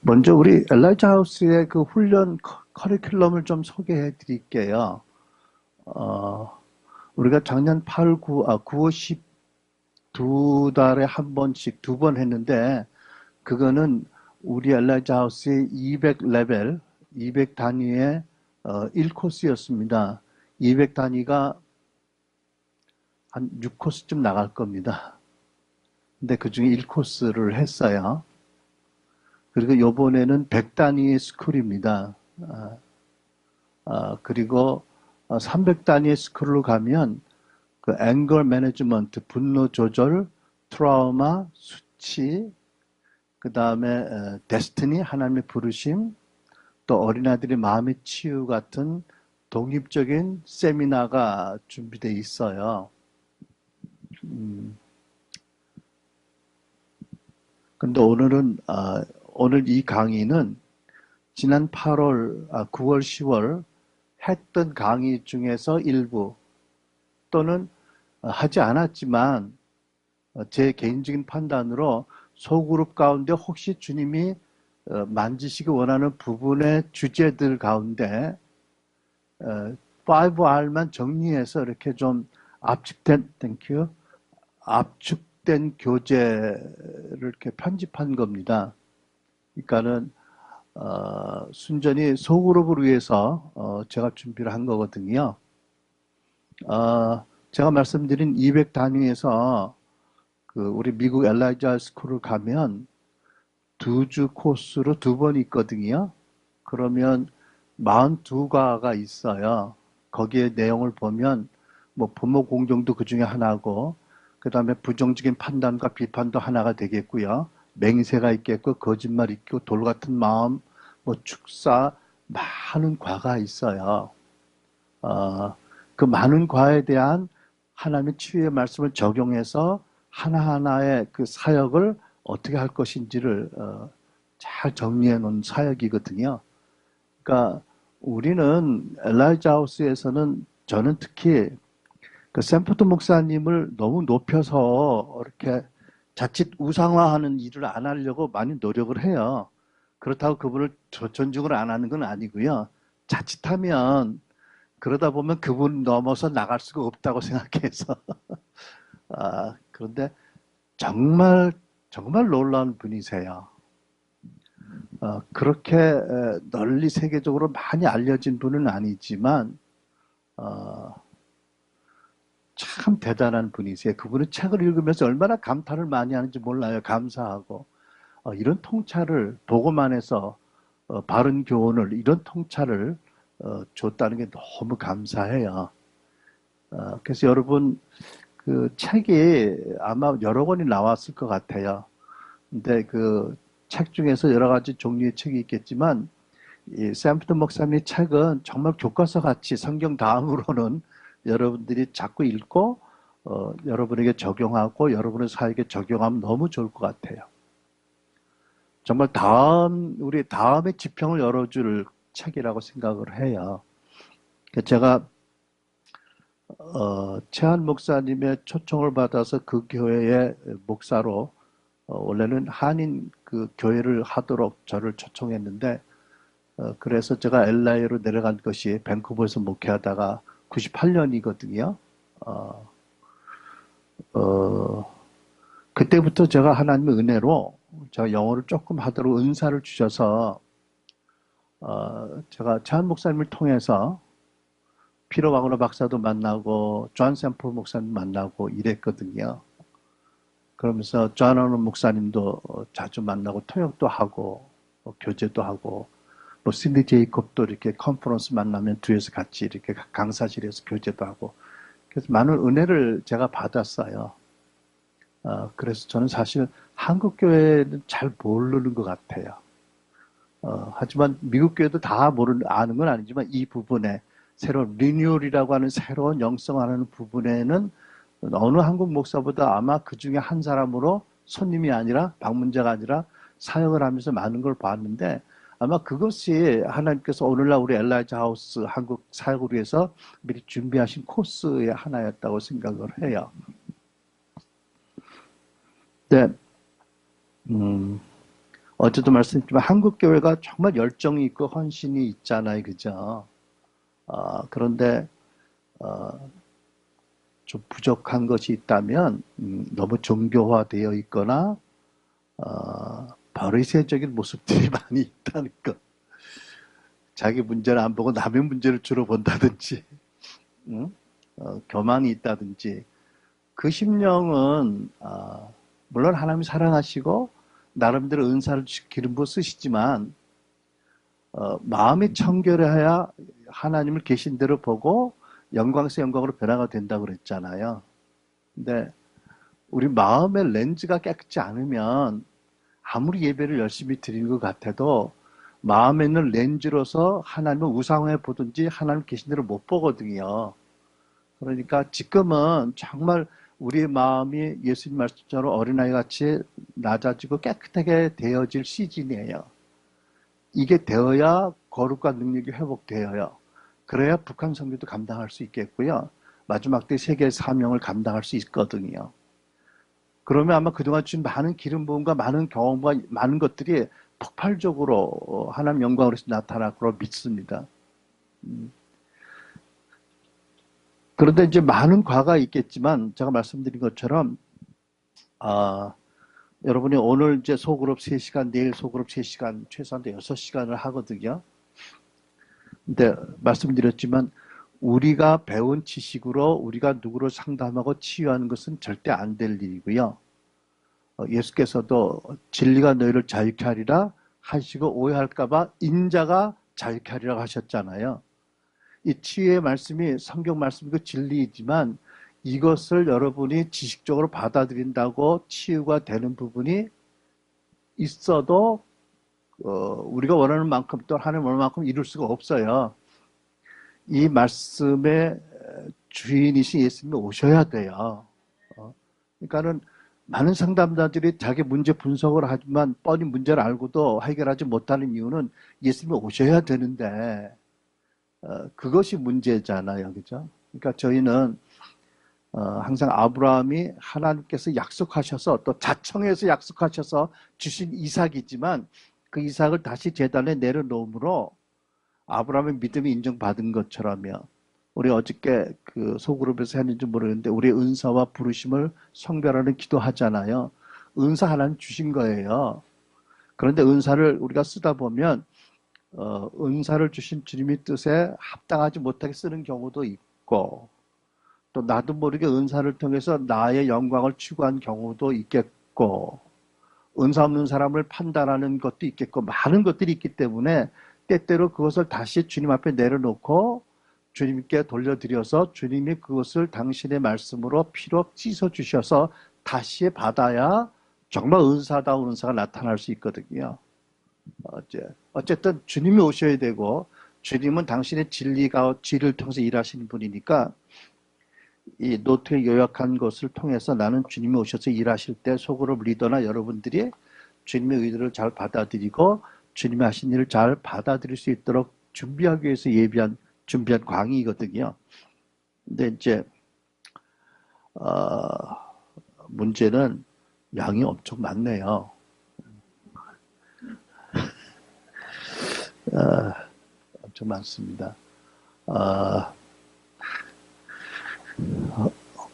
먼저 우리 엘라이자 하우스의 그 훈련 커리큘럼을 좀 소개해 드릴게요. 어, 우리가 작년 8, 9, 9월 10 두 달에 한 번씩 두 번 했는데, 그거는 우리 엘라이자 하우스의 200 레벨, 200 단위의 1코스였습니다. 200 단위가 한 6코스쯤 나갈 겁니다. 근데 그 중에 1코스를 했어요. 그리고 요번에는 100 단위의 스쿨입니다. 그리고 300 단위의 스쿨로 가면 그 앵거 매니지먼트, 분노 조절, 트라우마, 수치, 그 다음에 데스티니, 하나님의 부르심, 또 어린아이들의 마음의 치유 같은 독립적인 세미나가 준비되어 있어요. 근데 오늘 이 강의는 지난 9월, 10월 했던 강의 중에서 일부 또는 하지 않았지만 제 개인적인 판단으로 소그룹 가운데 혹시 주님이 만지시기 원하는 부분의 주제들 가운데 5R만 정리해서 이렇게 좀 땡큐. 압축된 교재를 이렇게 편집한 겁니다. 그러니까는 순전히 소그룹을 위해서 제가 준비를 한 거거든요. 제가 말씀드린 200 단위에서 그 우리 미국 엘라이자 스쿨을 가면 두 주 코스로 두 번 있거든요. 그러면 42과가 있어요. 거기에 내용을 보면 뭐 부모 공정도 그 중에 하나고, 그 다음에 부정적인 판단과 비판도 하나가 되겠고요. 맹세가 있겠고, 거짓말 있고, 돌 같은 마음, 뭐 축사, 많은 과가 있어요. 그 많은 과에 대한 하나님의 치유의 말씀을 적용해서 하나하나의 그 사역을 어떻게 할 것인지를 잘 정리해 놓은 사역이거든요. 그러니까 우리는 엘라이자 하우스에서는 저는 특히 그 샘포트 목사님을 너무 높여서 이렇게 자칫 우상화하는 일을 안 하려고 많이 노력을 해요. 그렇다고 그분을 존중을 안 하는 건 아니고요. 자칫하면 그러다 보면 그분 넘어서 나갈 수가 없다고 생각해서 그런데 정말 정말 놀라운 분이세요. 그렇게 널리 세계적으로 많이 알려진 분은 아니지만 어, 참 대단한 분이세요. 그분은 책을 읽으면서 얼마나 감탄을 많이 하는지 몰라요. 감사하고 이런 통찰을 보고만 해서 바른 교훈을 이런 통찰을 줬다는 게 너무 감사해요. 그래서 여러분 그 책이 아마 여러 권이 나왔을 것 같아요. 근데 그 책 중에서 여러 가지 종류의 책이 있겠지만 이 샘프턴 목사님의 책은 정말 교과서 같이 성경 다음으로는 여러분들이 자꾸 읽고 여러분에게 적용하고 여러분의 사역에 적용하면 너무 좋을 것 같아요. 정말 우리 다음의 지평을 열어줄 책이라고 생각을 해요. 제가 최한 목사님의 초청을 받아서 그 교회의 목사로 원래는 한인 그 교회를 하도록 저를 초청했는데 그래서 제가 LA로 내려간 것이 밴쿠버에서 목회하다가 98년이거든요. 어, 어, 그때부터 제가 하나님의 은혜로 제가 영어를 조금 하도록 은사를 주셔서 제가 최한 목사님을 통해서 피로 와그너 박사도 만나고 존 샘플 목사님 만나고 이랬거든요. 그러면서 존 어는 목사님도 자주 만나고 통역도 하고 교제도 하고 뭐 신디 제이콥도 이렇게 컨퍼런스 만나면 뒤에서 같이 이렇게 강사실에서 교제도 하고 그래서 많은 은혜를 제가 받았어요. 그래서 저는 사실 한국 교회는 잘 모르는 것 같아요. 하지만 미국 교회도 다 아는 건 아니지만 이 부분에 새로운 리뉴얼이라고 하는 새로운 영성하는 부분에는 어느 한국 목사보다 아마 그 중에 한 사람으로 손님이 아니라 방문자가 아니라 사역을 하면서 많은 걸 봤는데 아마 그것이 하나님께서 오늘날 우리 엘라이자 하우스 한국 사역을 위해서 미리 준비하신 코스의 하나였다고 생각을 해요. 네, 어제도 말씀드렸지만 한국 교회가 정말 열정이 있고 헌신이 있잖아요, 그죠? 그런데 좀 부족한 것이 있다면 너무 종교화되어 있거나 바리새적인 모습들이 많이 있다는 것. 자기 문제를 안 보고 남의 문제를 주로 본다든지, 응? 교만이 있다든지. 그 심령은 물론 하나님이 사랑하시고 나름대로 은사를 기름 부어 쓰시지만 마음이 청결해야 하나님을 계신 대로 보고 영광에서 영광으로 변화가 된다고 그랬잖아요. 근데 우리 마음의 렌즈가 깨끗지 않으면 아무리 예배를 열심히 드리는 것 같아도 마음에 있는 렌즈로서 하나님을 우상화해 보든지 하나님 계신 대로 못 보거든요. 그러니까 지금은 정말 우리의 마음이 예수님 말씀처럼 어린아이 같이 낮아지고 깨끗하게 되어질 시즌이에요. 이게 되어야 거룩과 능력이 회복되어요. 그래야 북한 선교도 감당할 수 있겠고요. 마지막 때 세계 사명을 감당할 수 있거든요. 그러면 아마 그동안 준 많은 기름 부음과 많은 경험과 많은 것들이 폭발적으로 하나님 영광으로 나타날 거로 믿습니다. 그런데 이제 많은 과가 있겠지만 제가 말씀드린 것처럼 아, 여러분이 오늘 이제 소그룹 3시간, 내일 소그룹 3시간, 최소한 6시간을 하거든요. 근데 말씀드렸지만 우리가 배운 지식으로 우리가 누구를 상담하고 치유하는 것은 절대 안 될 일이고요. 예수께서도 진리가 너희를 자유케 하리라 하시고 오해할까봐 인자가 자유케 하리라고 하셨잖아요. 이 치유의 말씀이 성경 말씀이고 진리이지만 이것을 여러분이 지식적으로 받아들인다고 치유가 되는 부분이 있어도 우리가 원하는 만큼 또 하나님 원하는 만큼 이룰 수가 없어요. 이 말씀의 주인이신 예수님이 오셔야 돼요. 그러니까는 많은 상담자들이 자기 문제 분석을 하지만 뻔히 문제를 알고도 해결하지 못하는 이유는 예수님이 오셔야 되는데 그것이 문제잖아요, 그죠? 그러니까 저희는 항상 아브라함이 하나님께서 약속하셔서 또 자청해서 약속하셔서 주신 이삭이지만 그 이삭을 다시 제단에 내려놓음으로 아브라함의 믿음이 인정받은 것처럼요. 우리 어저께 그 소그룹에서 했는지 모르겠는데 우리의 은사와 부르심을 성별하는 기도하잖아요. 은사 하나님 주신 거예요. 그런데 은사를 우리가 쓰다 보면 은사를 주신 주님의 뜻에 합당하지 못하게 쓰는 경우도 있고 또 나도 모르게 은사를 통해서 나의 영광을 추구한 경우도 있겠고 은사 없는 사람을 판단하는 것도 있겠고 많은 것들이 있기 때문에 때때로 그것을 다시 주님 앞에 내려놓고 주님께 돌려드려서 주님이 그것을 당신의 말씀으로 피로 씻어주셔서 다시 받아야 정말 은사다운 은사가 나타날 수 있거든요. 어쨌든 주님이 오셔야 되고 주님은 당신의 진리가 진리를 통해서 일하시는 분이니까 이 노트에 요약한 것을 통해서 나는 주님이 오셔서 일하실 때 소그룹 리더나 여러분들이 주님의 의도를 잘 받아들이고 주님이 하신 일을 잘 받아들일 수 있도록 준비하기 위해서 준비한 강의거든요. 근데 이제 문제는 양이 엄청 많네요. 엄청 많습니다.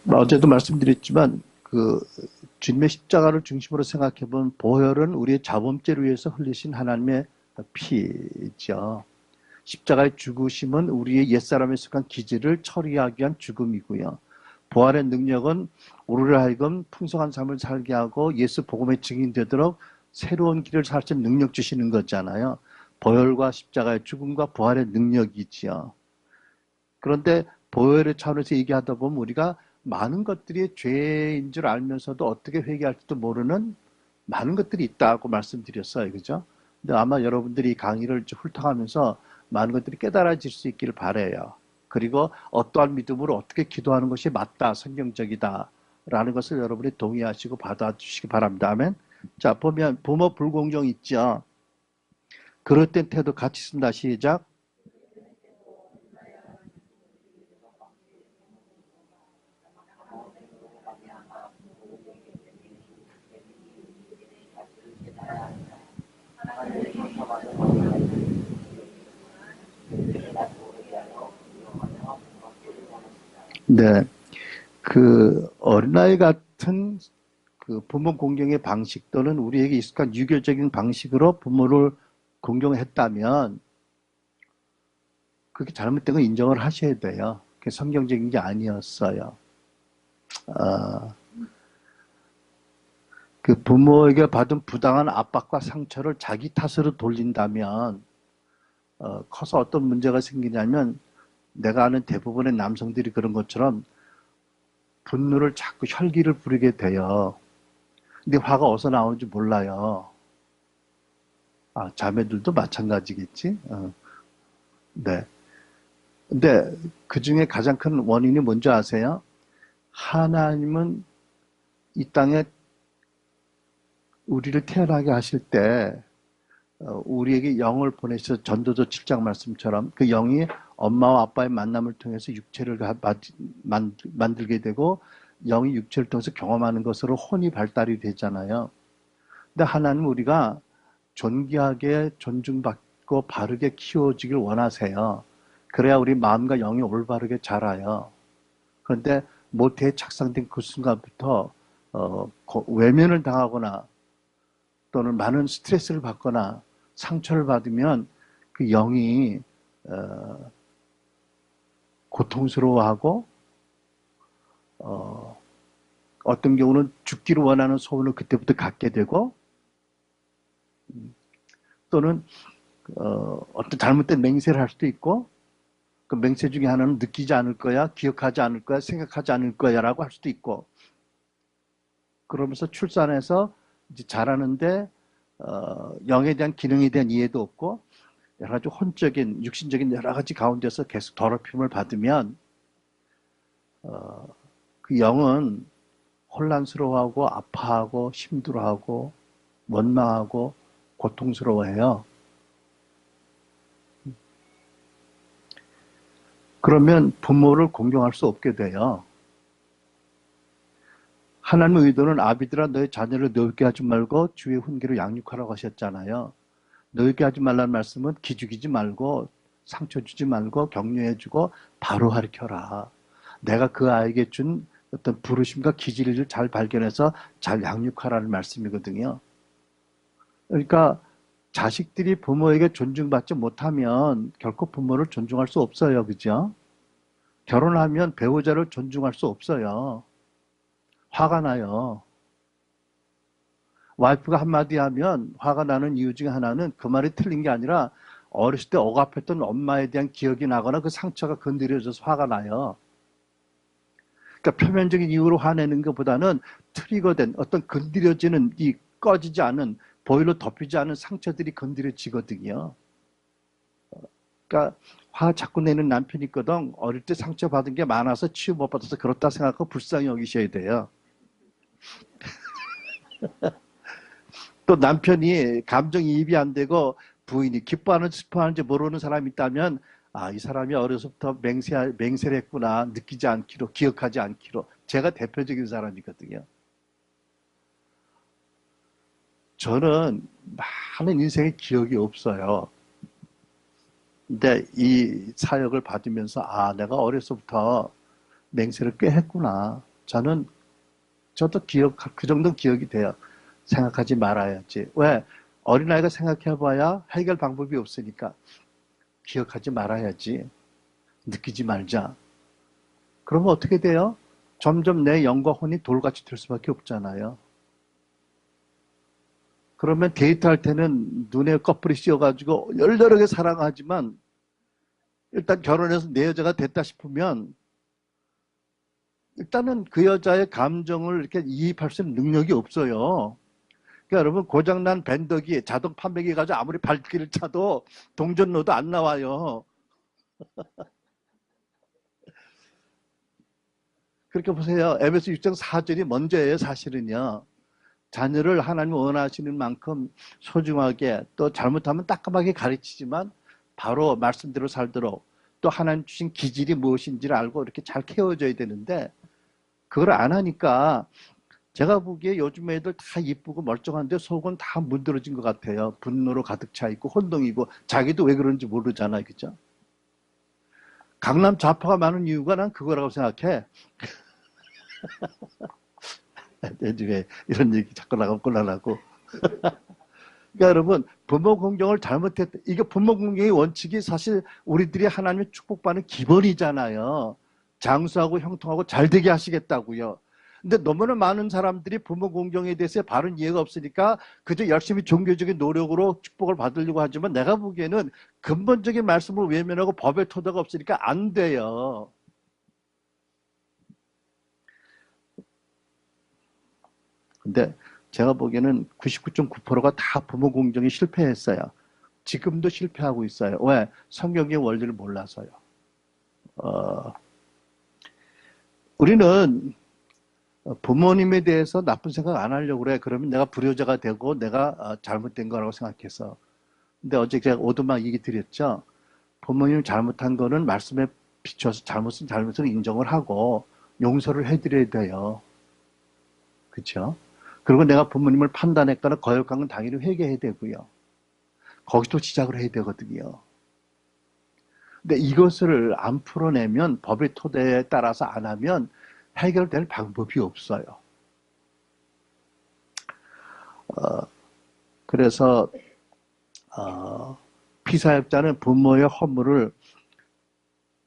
어제도 말씀드렸지만 그 주님의 십자가를 중심으로 생각해본 보혈은 우리의 자범죄를 위해서 흘리신 하나님의 피죠. 십자가의 죽으심은 우리의 옛사람에 속한 기질을 처리하기 위한 죽음이고요. 부활의 능력은 우리를 하여금 풍성한 삶을 살게 하고 예수 복음의 증인 되도록 새로운 길을 살 수 있는 능력 주시는 거잖아요. 보혈과 십자가의 죽음과 부활의 능력이지요. 그런데 보혈의 차원에서 얘기하다 보면 우리가 많은 것들이 죄인 줄 알면서도 어떻게 회개할지도 모르는 많은 것들이 있다고 말씀드렸어요. 그죠? 근데 아마 여러분들이 강의를 훑어가면서 많은 것들이 깨달아질 수 있기를 바라요. 그리고 어떠한 믿음으로 어떻게 기도하는 것이 맞다, 성경적이다 라는 것을 여러분이 동의하시고 받아주시기 바랍니다. 아멘. 자, 보면 부모 불공정 있죠. 그럴 땐 태도 같이 쓴다. 시작. 네, 그 어린아이 같은 그 부모 공경의 방식 또는 우리에게 익숙한 유교적인 방식으로 부모를 공경했다면 그게 잘못된 거 인정을 하셔야 돼요. 그게 성경적인 게 아니었어요. 어, 그 부모에게 받은 부당한 압박과 상처를 자기 탓으로 돌린다면 커서 어떤 문제가 생기냐면 내가 아는 대부분의 남성들이 그런 것처럼 분노를 자꾸 혈기를 부리게 돼요. 근데 화가 어디서 나오는지 몰라요. 아, 자매들도 마찬가지겠지. 네. 근데 그 중에 가장 큰 원인이 뭔지 아세요? 하나님은 이 땅에 우리를 태어나게 하실 때 우리에게 영을 보내셔서 전도서 7장 말씀처럼 그 영이 엄마와 아빠의 만남을 통해서 육체를 만들게 되고 영이 육체를 통해서 경험하는 것으로 혼이 발달이 되잖아요. 근데 하나님은 우리가 존귀하게 존중받고 바르게 키워지길 원하세요. 그래야 우리 마음과 영이 올바르게 자라요. 그런데 모태에 착상된 그 순간부터 외면을 당하거나 또는 많은 스트레스를 받거나 상처를 받으면 그 영이 고통스러워하고 어떤 경우는 죽기를 원하는 소원을 그때부터 갖게 되고 또는 어떤 잘못된 맹세를 할 수도 있고 그 맹세 중에 하나는 느끼지 않을 거야, 기억하지 않을 거야, 생각하지 않을 거야라고 할 수도 있고 그러면서 출산해서 이제 자라는데 영에 대한 기능에 대한 이해도 없고 여러 가지 혼적인 육신적인 여러 가지 가운데서 계속 더럽힘을 받으면 그 영은 혼란스러워하고 아파하고 힘들어하고 원망하고 고통스러워해요. 그러면 부모를 공경할 수 없게 돼요. 하나님의 의도는 아비들아 너의 자녀를 노엽게 하지 말고 주의 훈계로 양육하라고 하셨잖아요. 노엽게 하지 말라는 말씀은 기죽이지 말고 상처 주지 말고 격려해주고 바로 가르쳐라. 내가 그 아이에게 준 어떤 부르심과 기질을 잘 발견해서 잘 양육하라는 말씀이거든요. 그러니까 자식들이 부모에게 존중받지 못하면 결코 부모를 존중할 수 없어요. 그죠? 결혼하면 배우자를 존중할 수 없어요. 화가 나요. 와이프가 한마디 하면 화가 나는 이유 중에 하나는 그 말이 틀린 게 아니라 어렸을 때 억압했던 엄마에 대한 기억이 나거나 그 상처가 건드려져서 화가 나요. 그러니까 표면적인 이유로 화내는 것보다는 트리거된 어떤 건드려지는 이 꺼지지 않은 보일러 덮이지 않은 상처들이 건드려지거든요. 그러니까 화 자꾸 내는 남편이 있거든. 어릴 때 상처받은 게 많아서 치유 못 받아서 그렇다 생각하고 불쌍히 여기셔야 돼요. 또 남편이 감정이입이 안 되고 부인이 기뻐하는지 슬퍼하는지 모르는 사람이 있다면 아, 이 사람이 어려서부터 맹세를 했구나. 느끼지 않기로, 기억하지 않기로. 제가 대표적인 사람이거든요. 저는 많은 인생의 기억이 없어요. 근데 이 사역을 받으면서 아, 내가 어려서부터 맹세를 꽤 했구나. 저도 그 정도 기억이 돼요. 생각하지 말아야지. 왜? 어린아이가 생각해봐야 해결 방법이 없으니까 기억하지 말아야지. 느끼지 말자. 그러면 어떻게 돼요? 점점 내 영과 혼이 돌같이 될 수밖에 없잖아요. 그러면 데이트할 때는 눈에 꺼풀이 씌어가지고 열렬하게 사랑하지만 일단 결혼해서 내 여자가 됐다 싶으면 일단은 그 여자의 감정을 이렇게 이입할 수 있는 능력이 없어요. 그러니까 여러분 고장난 밴더기 자동 판매기 가지고 아무리 발길을 차도 동전로도 안 나와요. 그렇게 보세요. 에베소 6장 4절이 먼저예요. 사실은요. 자녀를 하나님 원하시는 만큼 소중하게 또 잘못하면 따끔하게 가르치지만 바로 말씀대로 살도록 또 하나님 주신 기질이 무엇인지를 알고 이렇게 잘 키워줘야 되는데 그걸 안 하니까 제가 보기에 요즘 애들 다 이쁘고 멀쩡한데 속은 다 문드러진 것 같아요. 분노로 가득 차 있고 혼동이고 자기도 왜 그런지 모르잖아요. 그죠? 강남 좌파가 많은 이유가 난 그거라고 생각해. 요즘에 이런 얘기 자꾸 나가면 곤란하고. 그러니까 여러분, 부모 공경을 잘못했다. 이게 부모 공경의 원칙이 사실 우리들이 하나님의 축복받는 기본이잖아요. 장수하고 형통하고 잘 되게 하시겠다고요. 근데 너무나 많은 사람들이 부모 공경에 대해서 바른 이해가 없으니까 그저 열심히 종교적인 노력으로 축복을 받으려고 하지만 내가 보기에는 근본적인 말씀을 외면하고 법의 토대가 없으니까 안 돼요. 근데 제가 보기에는 99.9%가 다 부모 공경이 실패했어요. 지금도 실패하고 있어요. 왜? 성경의 원리를 몰라서요. 어, 우리는 부모님에 대해서 나쁜 생각 안 하려고 그래. 그러면 내가 불효자가 되고 내가 잘못된 거라고 생각해서. 근데 어제 제가 오두막 얘기 드렸죠. 부모님 잘못한 거는 말씀에 비춰서 잘못을 인정을 하고 용서를 해드려야 돼요. 그렇죠? 그리고 내가 부모님을 판단했거나 거역한 건 당연히 회개해야 되고요. 거기서 시작을 해야 되거든요. 근데 이것을 안 풀어내면 법의 토대에 따라서 안 하면 해결될 방법이 없어요. 그래서 피사역자는 부모의 허물을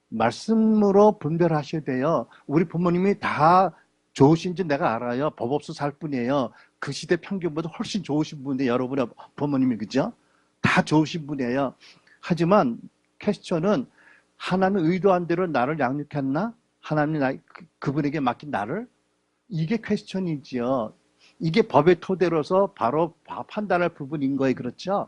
말씀으로 분별하셔야 돼요. 우리 부모님이 다 좋으신지 내가 알아요. 법 없어 살 뿐이에요. 그 시대 평균보다 훨씬 좋으신 분이 여러분의 부모님이 그죠? 다 좋으신 분이에요. 하지만 퀘스천은 하나님 의도한 대로 나를 양육했나? 하나님이 그분에게 맡긴 나를? 이게 퀘스천이지요. 이게 법의 토대로서 바로 판단할 부분인 거예요. 그렇죠?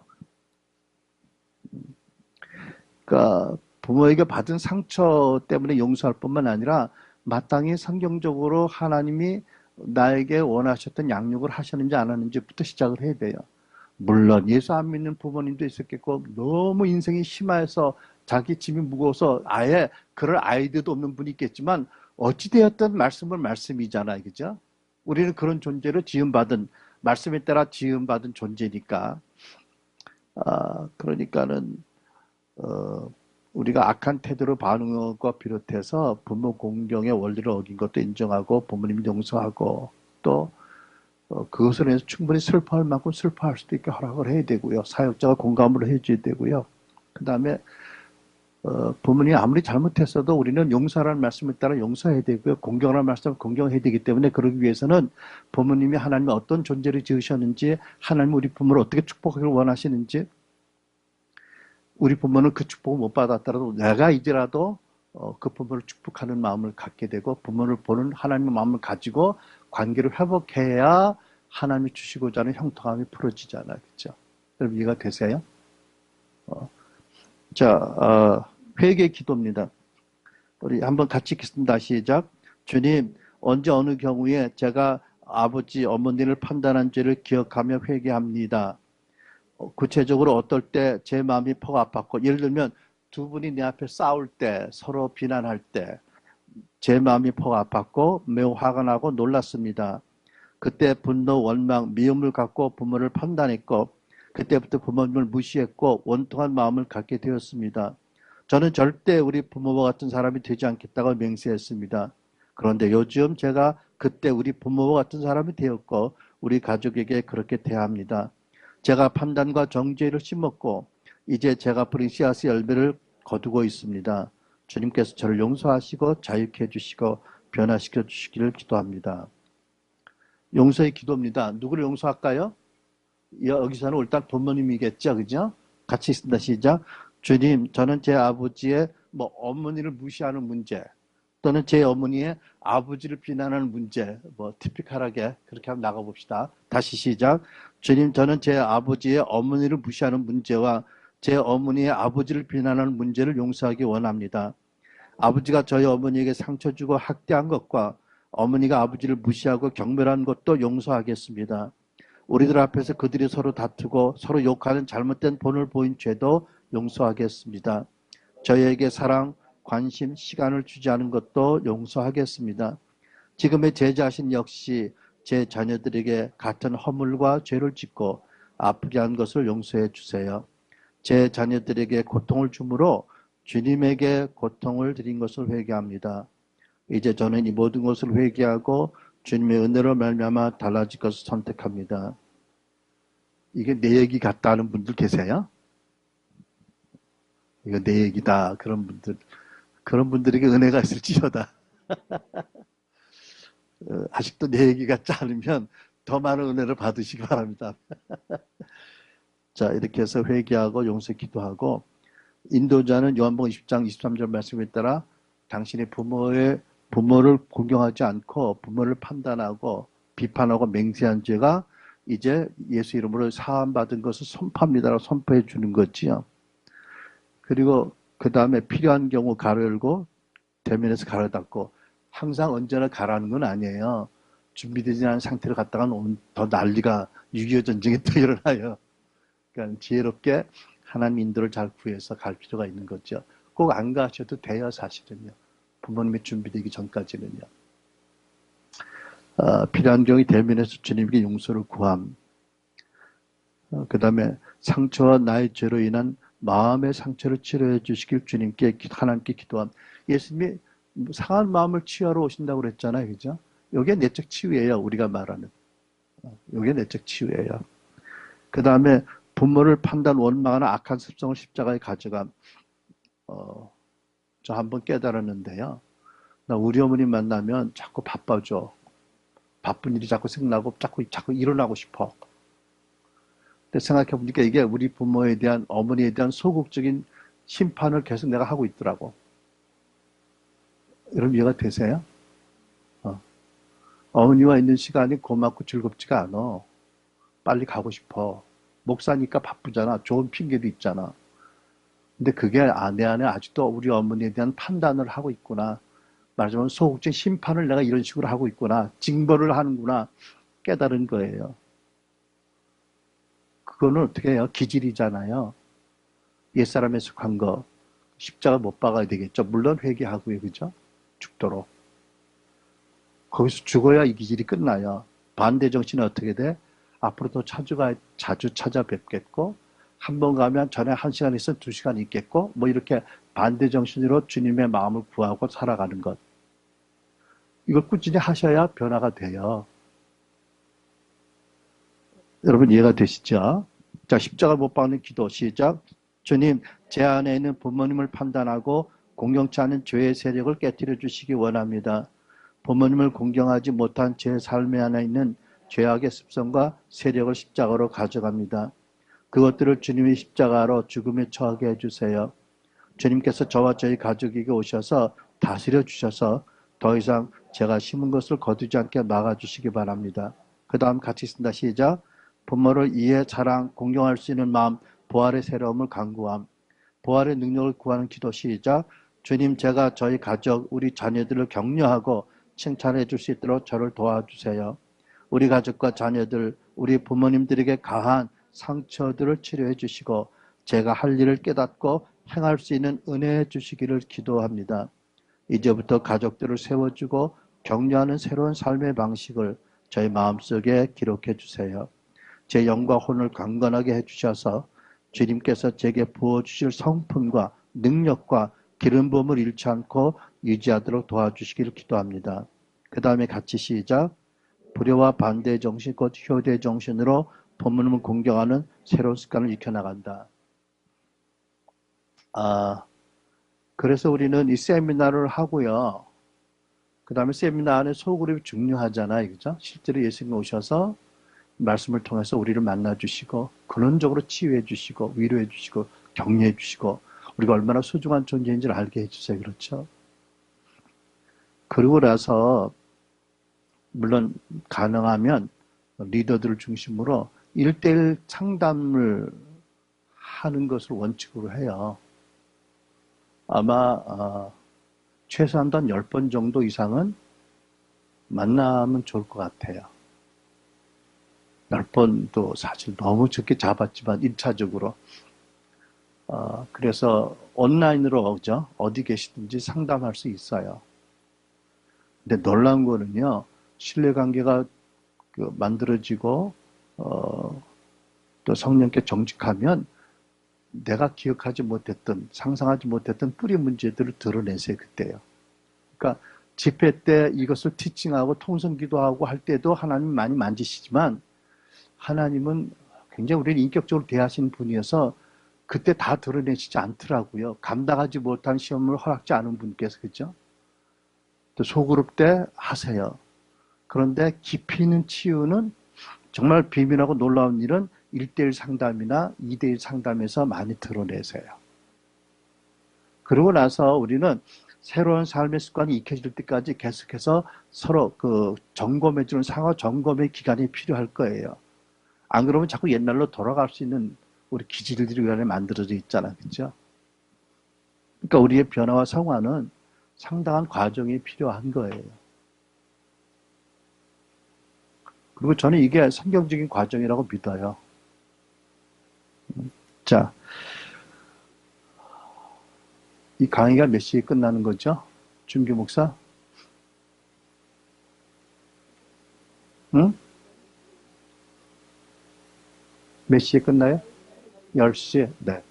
그러니까 부모에게 받은 상처 때문에 용서할 뿐만 아니라 마땅히 성경적으로 하나님이 나에게 원하셨던 양육을 하셨는지 안 하는지부터 시작을 해야 돼요. 물론 예수 안 믿는 부모님도 있었겠고 너무 인생이 심해서 자기 짐이 무거워서 아예 그럴 아이디어도 없는 분이 있겠지만 어찌되었든 말씀은 말씀이잖아요. 그죠? 우리는 그런 존재로 지음받은 말씀에 따라 지음받은 존재니까 그러니까는 우리가 악한 태도로 반응한 것 비롯해서 부모 공경의 원리를 어긴 것도 인정하고 부모님 용서하고 또 그것을 해서 충분히 슬퍼할 만큼 슬퍼할 수도 있게 허락을 해야 되고요. 사역자가 공감을 해줘야 되고요. 그 다음에 부모님이 아무리 잘못했어도 우리는 용서라는 말씀에 따라 용서해야 되고요. 공경하는 말씀을 공경해야 되기 때문에 그러기 위해서는 부모님이 하나님이 어떤 존재를 지으셨는지 하나님 우리 부모를 어떻게 축복하기를 원하시는지 우리 부모는 그 축복을 못 받았더라도 내가 이제라도 그 부모를 축복하는 마음을 갖게 되고 부모를 보는 하나님의 마음을 가지고 관계를 회복해야 하나님이 주시고자 하는 형통함이 풀어지잖아요. 그렇죠? 여러분 이해가 되세요? 자, 회개 기도입니다. 우리 한번 같이 읽겠습니다. 시작. 주님, 언제 어느 경우에 제가 아버지, 어머니를 판단한 죄를 기억하며 회개합니다. 구체적으로 어떨 때 제 마음이 퍽 아팠고 예를 들면 두 분이 내 앞에 싸울 때 서로 비난할 때 제 마음이 퍽 아팠고 매우 화가 나고 놀랐습니다. 그때 분노, 원망, 미움을 갖고 부모를 판단했고 그때부터 부모님을 무시했고 원통한 마음을 갖게 되었습니다. 저는 절대 우리 부모와 같은 사람이 되지 않겠다고 맹세했습니다. 그런데 요즘 제가 그때 우리 부모와 같은 사람이 되었고 우리 가족에게 그렇게 대합니다. 제가 판단과 정죄를 심었고 이제 제가 뿌린 씨앗의 열매를 거두고 있습니다. 주님께서 저를 용서하시고 자유케 해주시고 변화시켜 주시기를 기도합니다. 용서의 기도입니다. 누구를 용서할까요? 여기서는 일단 부모님이겠죠. 그죠? 같이 있습니다. 시작. 주님, 저는 제 아버지의 어머니를 무시하는 문제 또는 제 어머니의 아버지를 비난하는 문제 티피컬하게 그렇게 한번 나가봅시다. 다시 시작. 주님, 저는 제 아버지의 어머니를 무시하는 문제와 제 어머니의 아버지를 비난하는 문제를 용서하기 원합니다. 아버지가 저희 어머니에게 상처 주고 학대한 것과 어머니가 아버지를 무시하고 경멸한 것도 용서하겠습니다. 우리들 앞에서 그들이 서로 다투고 서로 욕하는 잘못된 본을 보인 죄도 용서하겠습니다. 저희에게 사랑, 관심, 시간을 주지 않은 것도 용서하겠습니다. 지금의 제 자신 역시 제 자녀들에게 같은 허물과 죄를 짓고 아프게 한 것을 용서해 주세요. 제 자녀들에게 고통을 주므로 주님에게 고통을 드린 것을 회개합니다. 이제 저는 이 모든 것을 회개하고 주님의 은혜로 말미암아 달라질 것을 선택합니다. 이게 내 얘기 같다 하는 분들 계세요? 이거 내 얘기다. 그런 분들에게 은혜가 있을지어다. 아직도 내 얘기 같지 않으면 더 많은 은혜를 받으시기 바랍니다. 자, 이렇게 해서 회개하고 용서 기도하고, 인도자는 요한복음 20장 23절 말씀에 따라 당신의 부모를 공경하지 않고 부모를 판단하고 비판하고 맹세한 죄가 이제 예수 이름으로 사함받은 것을 선포합니다라고 선포해 주는 거지요. 그리고 그 다음에 필요한 경우 가로 열고 대면에서 가로 닫고, 항상 언제나 가라는 건 아니에요. 준비되지 않은 상태로 갔다가는 더 난리가 6.25 전쟁이 또 일어나요. 그러니까 지혜롭게 하나님 인도를 잘 구해서 갈 필요가 있는 거죠. 꼭 안 가셔도 돼요, 사실은요. 부모님이 준비되기 전까지는요. 필요한 경우 대면에서 주님께 용서를 구함. 그 다음에 상처와 나의 죄로 인한 마음의 상처를 치료해 주시길 주님께 하나님께 기도함. 예수님이 상한 마음을 치유하러 오신다고 그랬잖아요, 그죠? 이게 내적 치유예요, 우리가 말하는. 이게 내적 치유예요. 그 다음에 부모를 판단 원망하는 악한 습성을 십자가에 가져감. 저 한번 깨달았는데요. 나 우리 어머니 만나면 자꾸 바빠져. 바쁜 일이 자꾸 생각나고 자꾸 일어나고 싶어. 근데 생각해보니까 이게 우리 부모에 대한, 어머니에 대한 소극적인 심판을 계속 내가 하고 있더라고. 여러분 이해가 되세요? 어머니와 있는 시간이 고맙고 즐겁지가 않아. 빨리 가고 싶어. 목사니까 바쁘잖아. 좋은 핑계도 있잖아. 근데 그게 내 안에 아직도 우리 어머니에 대한 판단을 하고 있구나. 말하자면 소극적인 심판을 내가 이런 식으로 하고 있구나. 징벌을 하는구나. 깨달은 거예요. 그거는 어떻게 해요? 기질이잖아요. 옛사람에 속한 거. 십자가 못 박아야 되겠죠. 물론 회개하고요. 그죠? 죽도록. 거기서 죽어야 이 기질이 끝나요. 반대 정신은 어떻게 돼? 앞으로 더 자주 찾아뵙겠고, 한 번 가면 전에 1시간 있으면 2시간 있겠고, 뭐 이렇게 반대 정신으로 주님의 마음을 구하고 살아가는 것. 이걸 꾸준히 하셔야 변화가 돼요. 여러분 이해가 되시죠? 자, 십자가 못 박는 기도 시작. 주님, 제 안에 있는 부모님을 판단하고 공경치 않은 죄의 세력을 깨뜨려 주시기 원합니다. 부모님을 공경하지 못한 제 삶에 안에 있는 죄악의 습성과 세력을 십자가로 가져갑니다. 그것들을 주님의 십자가로 죽음에 처하게 해주세요. 주님께서 저와 저희 가족에게 오셔서 다스려 주셔서 더 이상 제가 심은 것을 거두지 않게 막아주시기 바랍니다. 그 다음 같이 쓴다. 시작. 부모를 이해, 사랑, 공경할 수 있는 마음, 부활의 새로움을 간구함. 부활의 능력을 구하는 기도 시작. 주님, 제가 저희 가족, 우리 자녀들을 격려하고 칭찬해 줄 수 있도록 저를 도와주세요. 우리 가족과 자녀들, 우리 부모님들에게 가한 상처들을 치료해 주시고 제가 할 일을 깨닫고 행할 수 있는 은혜해 주시기를 기도합니다. 이제부터 가족들을 세워주고 격려하는 새로운 삶의 방식을 저희 마음속에 기록해 주세요. 제 영과 혼을 강건하게 해주셔서 주님께서 제게 부어주실 성품과 능력과 기름 부음을 잃지 않고 유지하도록 도와주시기를 기도합니다. 그 다음에 같이 시작. 불효와 반대의 정신, 곧 효대의 정신으로 부모님을 공경하는 새로운 습관을 익혀나간다. 그래서 우리는 이 세미나를 하고요. 그 다음에 세미나 안에 소그룹이 중요하잖아요. 그죠? 실제로 예수님 오셔서 말씀을 통해서 우리를 만나주시고, 근원적으로 치유해 주시고, 위로해 주시고, 격려해 주시고, 우리가 얼마나 소중한 존재인지를 알게 해주세요. 그렇죠? 그러고 나서, 물론 가능하면 리더들을 중심으로 1대1 상담을 하는 것을 원칙으로 해요. 아마 최소한 한 10번 정도 이상은 만나면 좋을 것 같아요. 10번도 사실 너무 적게 잡았지만 1차적으로. 그래서 온라인으로 그죠? 어디 계시든지 상담할 수 있어요. 근데 놀라운 거는요. 신뢰관계가 그 만들어지고 또 성령께 정직하면 내가 기억하지 못했던, 상상하지 못했던 뿌리 문제들을 드러내세요, 그때요. 그러니까 집회 때 이것을 티칭하고 통성기도하고 할 때도 하나님 많이 만지시지만 하나님은 굉장히 우리를 인격적으로 대하시는 분이어서 그때 다 드러내시지 않더라고요. 감당하지 못한 시험을 허락지 않은 분께서, 그죠? 또 소그룹 때 하세요. 그런데 깊이 있는 치유는 정말 비밀하고 놀라운 일은 1대1 상담이나 2대1 상담에서 많이 드러내세요. 그러고 나서 우리는 새로운 삶의 습관이 익혀질 때까지 계속해서 서로 그 점검해주는 상호 점검의 기간이 필요할 거예요. 안 그러면 자꾸 옛날로 돌아갈 수 있는 우리 기질들이 그 안에 만들어져 있잖아. 그죠? 그러니까 우리의 변화와 성화는 상당한 과정이 필요한 거예요. 그리고 저는 이게 성경적인 과정이라고 믿어요. 자, 이 강의가 몇 시에 끝나는 거죠? 준규 목사? 응? 몇 시에 끝나요? 10시에? 네.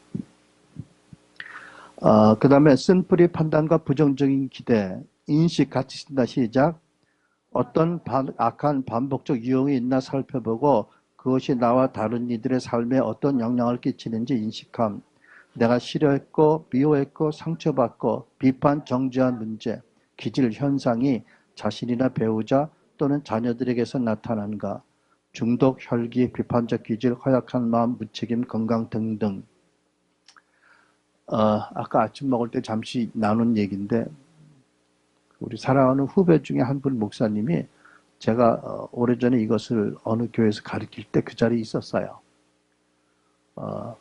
그 다음에 쓴뿌리 판단과 부정적인 기대, 인식, 가치 신다 시작. 어떤 악한 반복적 유형이 있나 살펴보고 그것이 나와 다른 이들의 삶에 어떤 영향을 끼치는지 인식함. 내가 싫어했고 미워했고 상처받고 비판 정죄한 문제, 기질 현상이 자신이나 배우자 또는 자녀들에게서 나타나는가. 중독, 혈기, 비판적 기질, 허약한 마음, 무책임, 건강 등등. 아까 아침 먹을 때 잠시 나눈 얘기인데 우리 사랑하는 후배 중에 한 분 목사님이 제가 오래전에 이것을 어느 교회에서 가르칠 때 그 자리에 있었어요.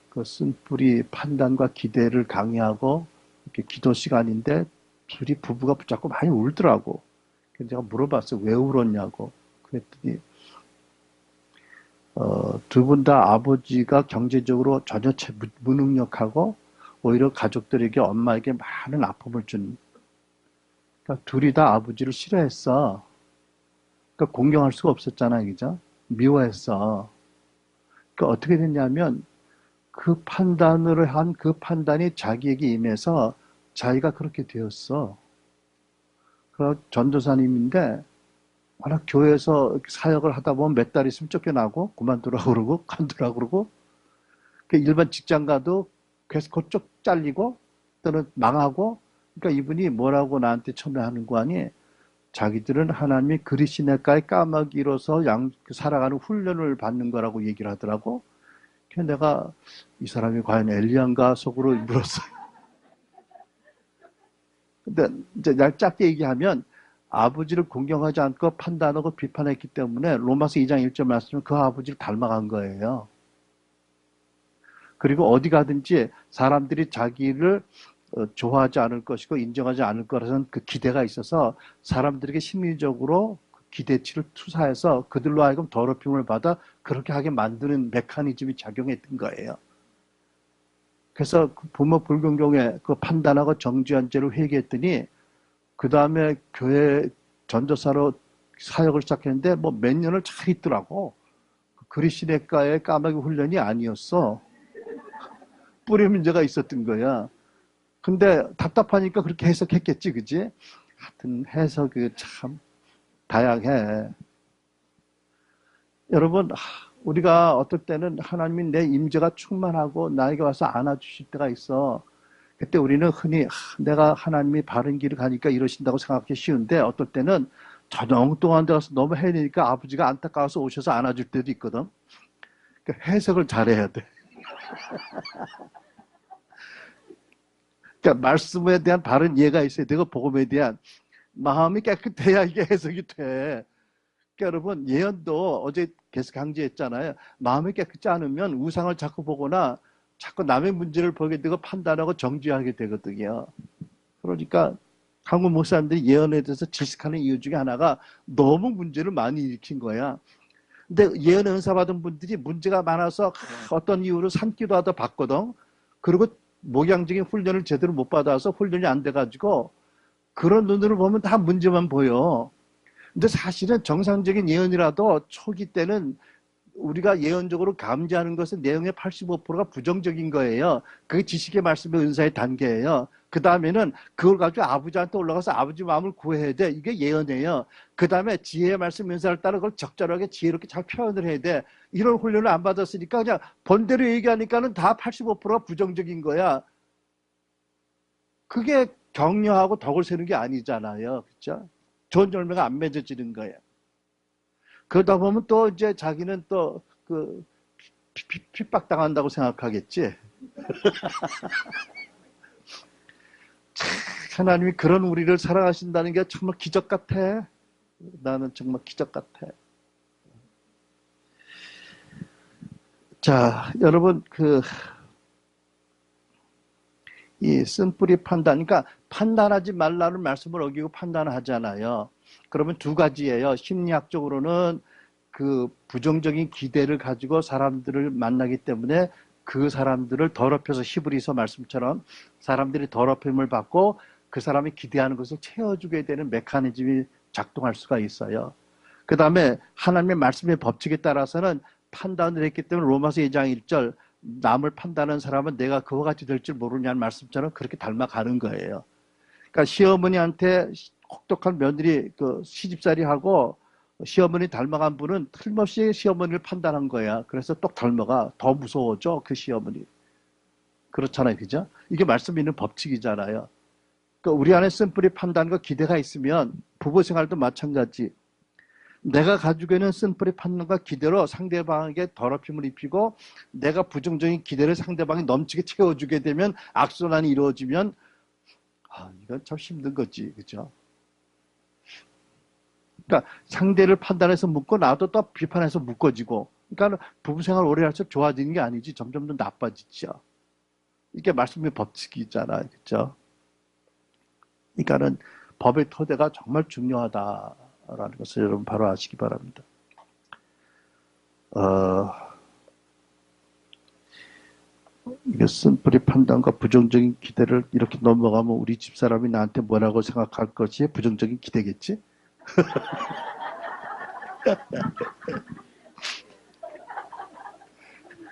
그 쓴뿌리 판단과 기대를 강의하고 이렇게 기도 시간인데 둘이 부부가 자꾸 많이 울더라고. 그래서 제가 물어봤어요. 왜 울었냐고. 그랬더니 두 분 다 아버지가 경제적으로 전혀 무능력하고 오히려 가족들에게 엄마에게 많은 아픔을 준. 그러니까 둘이 다 아버지를 싫어했어. 그러니까 공경할 수가 없었잖아요, 그죠? 미워했어. 그러니까 어떻게 됐냐면 그 판단을 한 그 판단이 자기에게 임해서 자기가 그렇게 되었어. 그 전도사님인데 워낙 교회에서 사역을 하다 보면 몇 달 있으면 쫓겨나고 그만두라고 그러고 간두라고 그러고 그 일반 직장 가도 계속 그쪽 잘리고 또는 망하고 그러니까 이분이 뭐라고 나한테 처음에 하는 거 아니 자기들은 하나님이 그리시네가에 까마귀로서 살아가는 훈련을 받는 거라고 얘기를 하더라고. 그래서 내가 이 사람이 과연 엘리야인가 속으로 물었어요. 근데 이제 날 짧게 얘기하면 아버지를 공경하지 않고 판단하고 비판했기 때문에 로마서 2장 1절 말씀은 그 아버지를 닮아간 거예요. 그리고 어디 가든지 사람들이 자기를 좋아하지 않을 것이고 인정하지 않을 거라는 그 기대가 있어서 사람들에게 심리적으로 기대치를 투사해서 그들로 하여금 더럽힘을 받아 그렇게 하게 만드는 메커니즘이 작용했던 거예요. 그래서 부모 불균형에 그 판단하고 정죄한 죄를 회개했더니 그 다음에 교회 전도사로 사역을 시작했는데 뭐 몇 년을 잘 있더라고. 그리시네가의 까마귀 훈련이 아니었어. 뿌리 문제가 있었던 거야. 근데 답답하니까 그렇게 해석했겠지, 그지? 하여튼 해석이 참 다양해. 여러분, 우리가 어떨 때는 하나님이 내 임재가 충만하고 나에게 와서 안아주실 때가 있어. 그때 우리는 흔히 내가 하나님이 바른 길을 가니까 이러신다고 생각하기 쉬운데 어떨 때는 저녁동안 데 가서 너무 해내니까 아버지가 안타까워서 오셔서 안아줄 때도 있거든. 그러니까 해석을 잘해야 돼. 그러니까 말씀에 대한 바른 이해가 있어야 되고 복음에 대한 마음이 깨끗해야 이게 해석이 돼. 그러니까 여러분 예언도 어제 계속 강조했잖아요. 마음이 깨끗지 않으면 우상을 자꾸 보거나 자꾸 남의 문제를 보게 되고 판단하고 정죄하게 되거든요. 그러니까 한국 목사님들이 예언에 대해서 질식하는 이유 중에 하나가 너무 문제를 많이 일으킨 거야. 근데 예언 은사 받은 분들이 문제가 많아서 어떤 이유로 산기도 하다 봤거든. 그리고 목양적인 훈련을 제대로 못 받아서 훈련이 안 돼가지고 그런 눈으로 보면 다 문제만 보여. 근데 사실은 정상적인 예언이라도 초기 때는 우리가 예언적으로 감지하는 것은 내용의 85%가 부정적인 거예요. 그게 지식의 말씀의 은사의 단계예요. 그 다음에는 그걸 가지고 아버지한테 올라가서 아버지 마음을 구해야 돼. 이게 예언이에요. 그 다음에 지혜의 말씀 은사를 따라 그걸 적절하게 지혜롭게 잘 표현을 해야 돼. 이런 훈련을 안 받았으니까 그냥 본대로 얘기하니까는 다 85%가 부정적인 거야. 그게 격려하고 덕을 세는 게 아니잖아요. 그렇죠? 좋은 열매가 안 맺어지는 거예요. 그러다 보면 또 이제 자기는 또 그 핍박당한다고 생각하겠지. 하나님이 그런 우리를 사랑하신다는 게 정말 기적 같아. 나는 정말 기적 같아. 자, 여러분 이 쓴뿌리 판단, 그러니까 판단하지 말라는 말씀을 어기고 판단하잖아요. 그러면 두 가지예요. 심리학적으로는 그 부정적인 기대를 가지고 사람들을 만나기 때문에 그 사람들을 더럽혀서 히브리서 말씀처럼 사람들이 더럽힘을 받고 그 사람이 기대하는 것을 채워주게 되는 메커니즘이 작동할 수가 있어요. 그 다음에 하나님의 말씀의 법칙에 따라서는 판단을 했기 때문에 로마서 2장 1절 남을 판단하는 사람은 내가 그와 같이 될 줄 모르냐는 말씀처럼 그렇게 닮아가는 거예요. 그러니까 시어머니한테 혹독한 며느리 시집살이하고 시어머니 닮아간 분은 틀림없이 시어머니를 판단한 거야. 그래서 똑 닮아가 더 무서워져 그 시어머니. 그렇잖아요, 그죠? 이게 말씀 있는 법칙이잖아요. 그러니까 우리 안에 쓴뿌리 판단과 기대가 있으면 부부 생활도 마찬가지. 내가 가지고 있는 쓴뿌리 판단과 기대로 상대방에게 더럽힘을 입히고 내가 부정적인 기대를 상대방이 넘치게 채워주게 되면 악순환이 이루어지면 이건 참 힘든 거지, 그죠? 그러니까 상대를 판단해서 묶고 나도 또 비판해서 묶어지고, 그러니까 부부생활 오래 할수록 좋아지는 게 아니지 점점 더 나빠지죠. 이게 말씀의 법칙이 있잖아요, 그죠? 그러니까는 법의 토대가 정말 중요하다라는 것을 여러분 바로 아시기 바랍니다. 이게 쓴뿌리 판단과 부정적인 기대를 이렇게 넘어가면 우리 집사람이 나한테 뭐라고 생각할 것이 부정적인 기대겠지?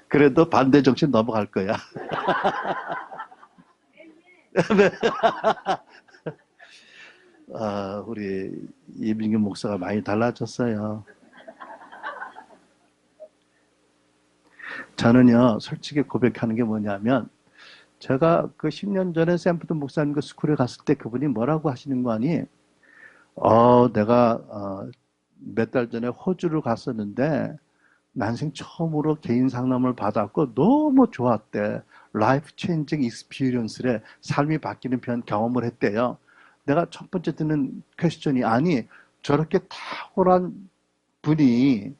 그래도 반대 정신 넘어갈 거야. 우리 이민규 목사가 많이 달라졌어요. 저는요, 솔직히 고백하는 게 뭐냐면, 제가 그 10년 전에 샘프턴 목사님 그 스쿨에 갔을 때 그분이 뭐라고 하시는 거 아니? 내가 몇 달 전에 호주를 갔었는데, 난생 처음으로 개인 상담을 받았고, 너무 좋았대. 라이프 체인징 익스피리언스래. 삶이 바뀌는 경험을 했대요. 내가 첫 번째 듣는 퀘스천이, 아니, 저렇게 탁월한 분이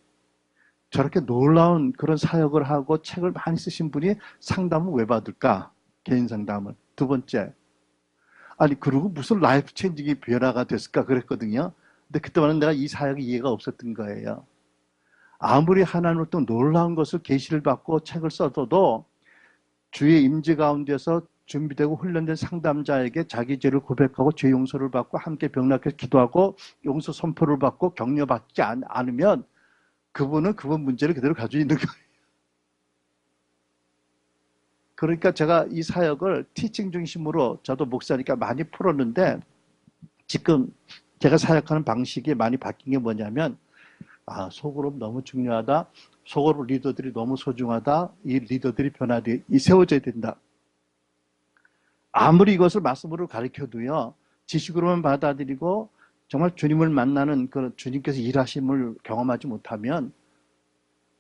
저렇게 놀라운 그런 사역을 하고 책을 많이 쓰신 분이 상담을 왜 받을까? 개인 상담을. 두 번째. 아니, 그리고 무슨 라이프 체인징이 변화가 됐을까? 그랬거든요. 근데 그때만은 내가 이 사역이 이해가 없었던 거예요. 아무리 하나님을 또 놀라운 것을 계시를 받고 책을 써도 주의 임재 가운데서 준비되고 훈련된 상담자에게 자기 죄를 고백하고 죄 용서를 받고 함께 병락해서 기도하고 용서 선포를 받고 격려받지 않으면 그분은 그분 문제를 그대로 가지고 있는 거예요. 그러니까 제가 이 사역을 티칭 중심으로 저도 목사니까 많이 풀었는데 지금 제가 사역하는 방식이 많이 바뀐 게 뭐냐면 소그룹 너무 중요하다. 소그룹 리더들이 너무 소중하다. 이 리더들이 세워져야 된다. 아무리 이것을 말씀으로 가르쳐도요. 지식으로만 받아들이고 정말 주님을 만나는 그 주님께서 일하심을 경험하지 못하면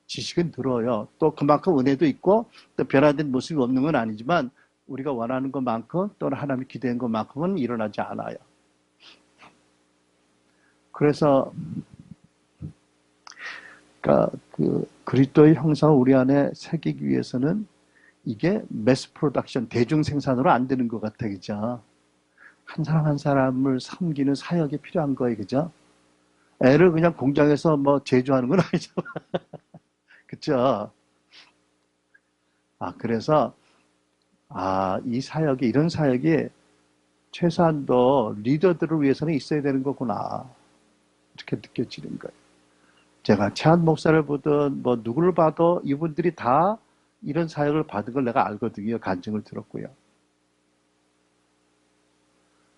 지식은 늘어요. 또 그만큼 은혜도 있고 또 변화된 모습이 없는 건 아니지만 우리가 원하는 것만큼 또는 하나님이 기대한 것만큼은 일어나지 않아요. 그래서 그러니까 그 그리스도의 형상을 우리 안에 새기기 위해서는 이게 매스 프로덕션, 대중 생산으로 안 되는 것 같아, 그죠? 한 사람 한 사람을 섬기는 사역이 필요한 거예요, 그죠? 애를 그냥 공장에서 뭐 제조하는 건 아니죠. 그죠? 그래서, 이런 사역이 최소한도 리더들을 위해서는 있어야 되는 거구나. 그렇게 느껴지는 거예요. 제가 최한 목사를 보든 뭐 누구를 봐도 이분들이 다 이런 사역을 받은 걸 내가 알거든요. 간증을 들었고요.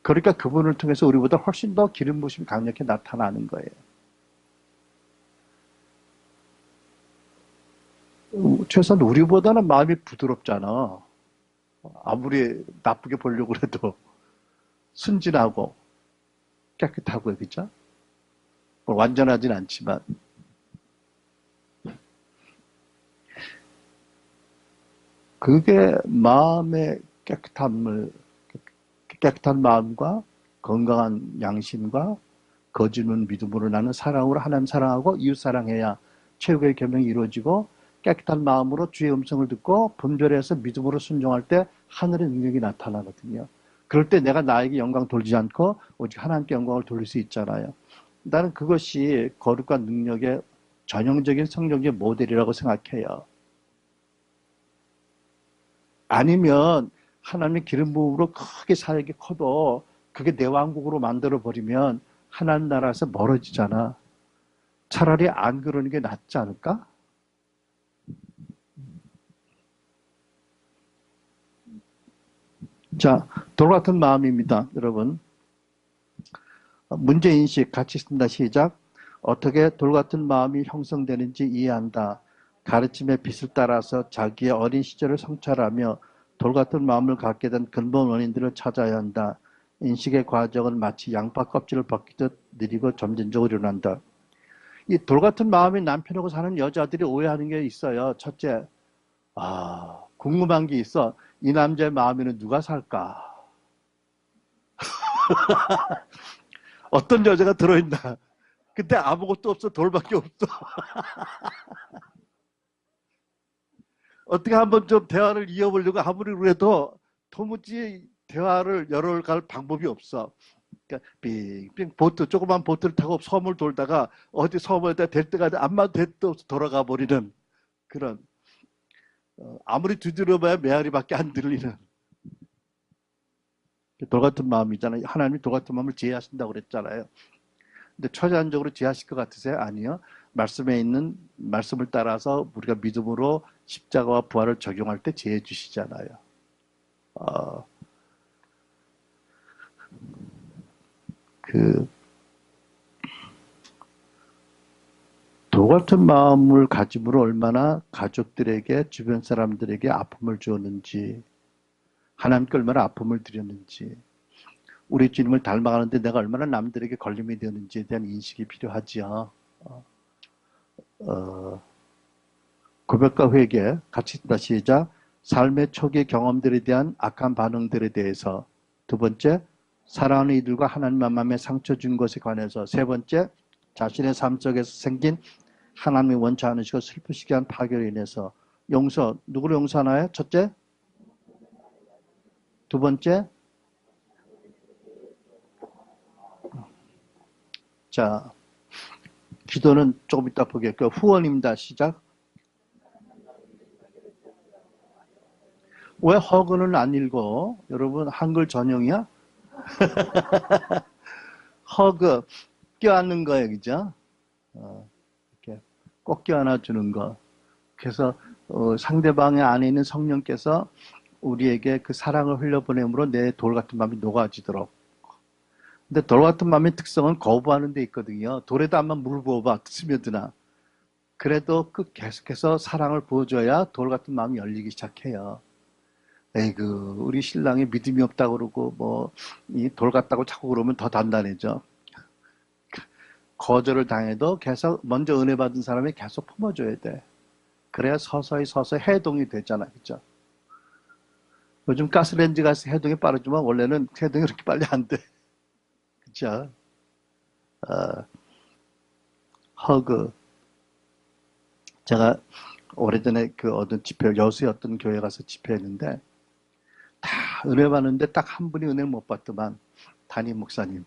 그러니까 그분을 통해서 우리보다 훨씬 더 기름 부심이 강력히 나타나는 거예요. 최소한 우리보다는 마음이 부드럽잖아. 아무리 나쁘게 보려고 해도 순진하고 깨끗하고, 그죠? 뭐 완전하진 않지만. 그게 마음의 깨끗한 마음과 건강한 양심과 거짓은 믿음으로 나는 사랑으로 하나님 사랑하고 이웃 사랑해야 최후의 계명이 이루어지고, 깨끗한 마음으로 주의 음성을 듣고 분별해서 믿음으로 순종할 때 하늘의 능력이 나타나거든요. 그럴 때 내가 나에게 영광 돌리지 않고 오직 하나님께 영광을 돌릴 수 있잖아요. 나는 그것이 거룩과 능력의 전형적인 성령의 모델이라고 생각해요. 아니면 하나님의 기름 부음으로 크게 사역이 커도 그게 내 왕국으로 만들어 버리면 하나님 나라에서 멀어지잖아. 차라리 안 그러는 게 낫지 않을까? 자, 돌 같은 마음입니다, 여러분. 문제인식 같이 씁니다. 시작. 어떻게 돌 같은 마음이 형성되는지 이해한다. 가르침의 빛을 따라서 자기의 어린 시절을 성찰하며 돌 같은 마음을 갖게 된 근본 원인들을 찾아야 한다. 인식의 과정은 마치 양파 껍질을 벗기듯 느리고 점진적으로 일어난다. 이 돌 같은 마음이 남편하고 사는 여자들이 오해하는 게 있어요. 첫째, 궁금한 게 있어. 이 남자의 마음에는 누가 살까? 어떤 여자가 들어있나? 근데 아무것도 없어. 돌밖에 없어. 어떻게 한번 좀 대화를 이어보려고 아무리 그래도 도무지 대화를 열어갈 방법이 없어. 그러니까 빙빙 보트, 조그만 보트를 타고 섬을 돌다가 어디 섬에다 될 때가 암만 될때 없어 돌아가 버리는 그런, 아무리 두드려봐야 메아리밖에 안 들리는 돌 같은 마음이잖아요. 하나님이 돌 같은 마음을 지혜하신다고 그랬잖아요. 근데 초자연적으로 지혜하실 것 같으세요? 아니요. 말씀에 있는 말씀을 따라서 우리가 믿음으로 십자가와 부활을 적용할 때 지혜해 주시잖아요. 어, 그, 돌 같은 마음을 가짐으로 얼마나 가족들에게, 주변 사람들에게 아픔을 주었는지, 하나님께 얼마나 아픔을 드렸는지, 우리 주님을 닮아가는데 내가 얼마나 남들에게 걸림이 되었는지에 대한 인식이 필요하지요. 어, 고백과 회개, 같이 읽다 시작. 삶의 초기 경험들에 대한 악한 반응들에 대해서. 두 번째, 사랑하는 이들과 하나님 마음에 상처 준 것에 관해서. 세 번째, 자신의 삶 속에서 생긴 하나님이 원치 않으시고 슬프시게 한 파괴로 인해서. 용서, 누구를 용서하나요? 첫째? 두 번째? 자, 기도는 조금 이따 보겠고요. 후원입니다. 시작. 왜 허그는 안 읽어? 여러분, 한글 전용이야? 허그, 껴안는 거예요. 그죠? 이렇게 꼭 껴안아 주는 거. 그래서 상대방의 안에 있는 성령께서 우리에게 그 사랑을 흘려보내므로 내 돌 같은 마음이 녹아지도록. 근데 돌 같은 마음의 특성은 거부하는 데 있거든요. 돌에다 한번 물 부어봐. 스며드나. 그래도 계속해서 사랑을 부어줘야 돌 같은 마음이 열리기 시작해요. 에이그, 우리 신랑이 믿음이 없다고 그러고, 뭐, 이 돌 같다고 자꾸 그러면 더 단단해져. 거절을 당해도 계속, 먼저 은혜 받은 사람이 계속 품어줘야 돼. 그래야 서서히 해동이 되잖아. 그죠? 요즘 가스레인지 가서 해동이 빠르지만 원래는 해동이 그렇게 빨리 안 돼. 그죠? 어, 허그. 제가 오래전에 그 어떤 집회, 여수의 어떤 교회 가서 집회했는데, 다 은혜 받는데 딱 한 분이 은혜를 못 받더만, 담임 목사님.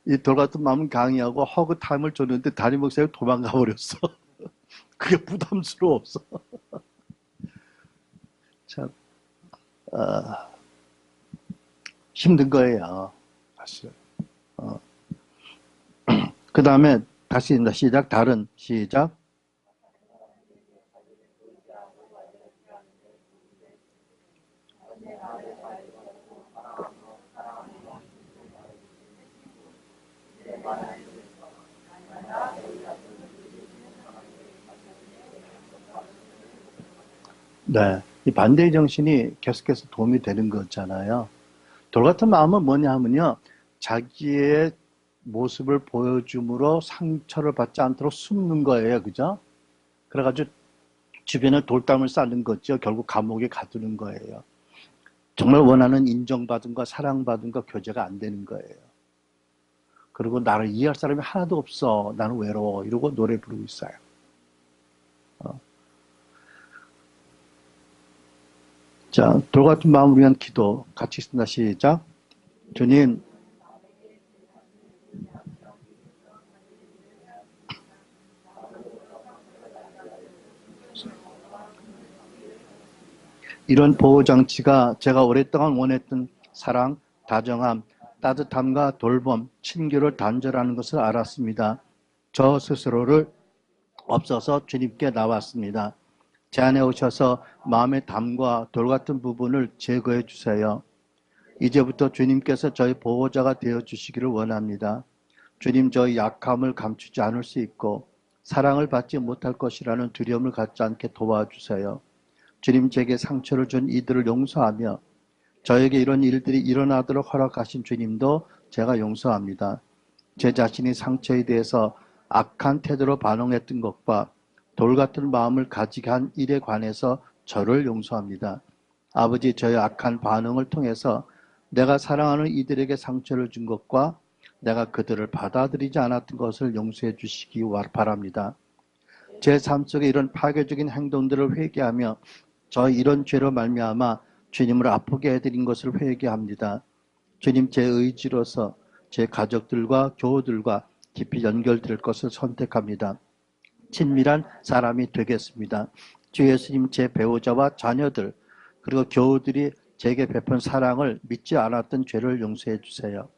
이 돌 같은 마음은 강의하고 허그 타임을 줬는데 담임 목사님 도망가 버렸어. 그게 부담스러웠어. 참, 힘든 거예요. 사실. 그 다음에 다시 시작. 다른 시작. 네. 이 반대의 정신이 계속해서 도움이 되는 거잖아요. 돌 같은 마음은 뭐냐 하면요. 자기의 모습을 보여줌으로 상처를 받지 않도록 숨는 거예요. 그죠? 그래가지고 주변에 돌담을 쌓는 거죠. 결국 감옥에 가두는 거예요. 정말 원하는 인정받은 거, 사랑받은 거 교제가 안 되는 거예요. 그리고 나를 이해할 사람이 하나도 없어. 나는 외로워. 이러고 노래 부르고 있어요. 자, 돌 같은 마음을 위한 기도 같이 있습니다. 시작. 주님, 이런 보호장치가 제가 오랫동안 원했던 사랑, 다정함, 따뜻함과 돌봄, 친교를 단절하는 것을 알았습니다. 저 스스로를 없어서 주님께 나왔습니다. 제 안에 오셔서 마음의 담과 돌 같은 부분을 제거해 주세요. 이제부터 주님께서 저희 보호자가 되어 주시기를 원합니다. 주님, 저희 약함을 감추지 않을 수 있고 사랑을 받지 못할 것이라는 두려움을 갖지 않게 도와주세요. 주님, 제게 상처를 준 이들을 용서하며 저에게 이런 일들이 일어나도록 허락하신 주님도 제가 용서합니다. 제 자신이 상처에 대해서 악한 태도로 반응했던 것과 돌 같은 마음을 가지게 한 일에 관해서 저를 용서합니다. 아버지, 저의 악한 반응을 통해서 내가 사랑하는 이들에게 상처를 준 것과 내가 그들을 받아들이지 않았던 것을 용서해 주시기 바랍니다. 제 삶 속에 이런 파괴적인 행동들을 회개하며 저 이런 죄로 말미암아 주님을 아프게 해드린 것을 회개합니다. 주님, 제 의지로서 제 가족들과 교우들과 깊이 연결될 것을 선택합니다. 친밀한 사람이 되겠습니다. 주 예수님, 제 배우자와 자녀들 그리고 교우들이 제게 베푼 사랑을 믿지 않았던 죄를 용서해 주세요.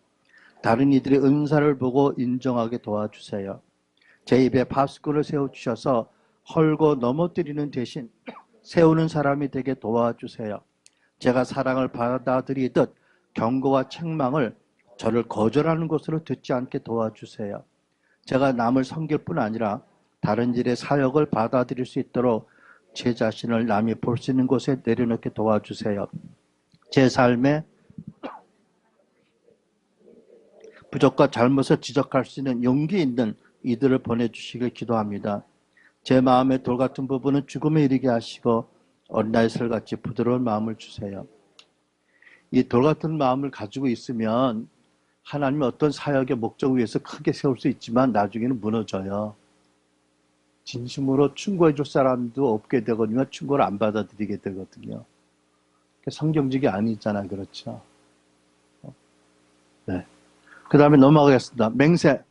다른 이들의 은사를 보고 인정하게 도와주세요. 제 입에 파수꾼을 세워주셔서 헐고 넘어뜨리는 대신 세우는 사람이 되게 도와주세요. 제가 사랑을 받아들이듯 경고와 책망을 저를 거절하는 것으로 듣지 않게 도와주세요. 제가 남을 섬길 뿐 아니라 다른 일의 사역을 받아들일 수 있도록 제 자신을 남이 볼 수 있는 곳에 내려놓게 도와주세요. 제 삶에 부족과 잘못을 지적할 수 있는 용기 있는 이들을 보내주시길 기도합니다. 제 마음의 돌 같은 부분은 죽음에 이르게 하시고 어린아이 설같이 부드러운 마음을 주세요. 이 돌 같은 마음을 가지고 있으면 하나님의 어떤 사역의 목적 위해서 크게 세울 수 있지만 나중에는 무너져요. 진심으로 충고해 줄 사람도 없게 되거든요. 충고를 안 받아들이게 되거든요. 성경적이 아니잖아요. 그렇죠? 네. 그 다음에 넘어가겠습니다. 맹세.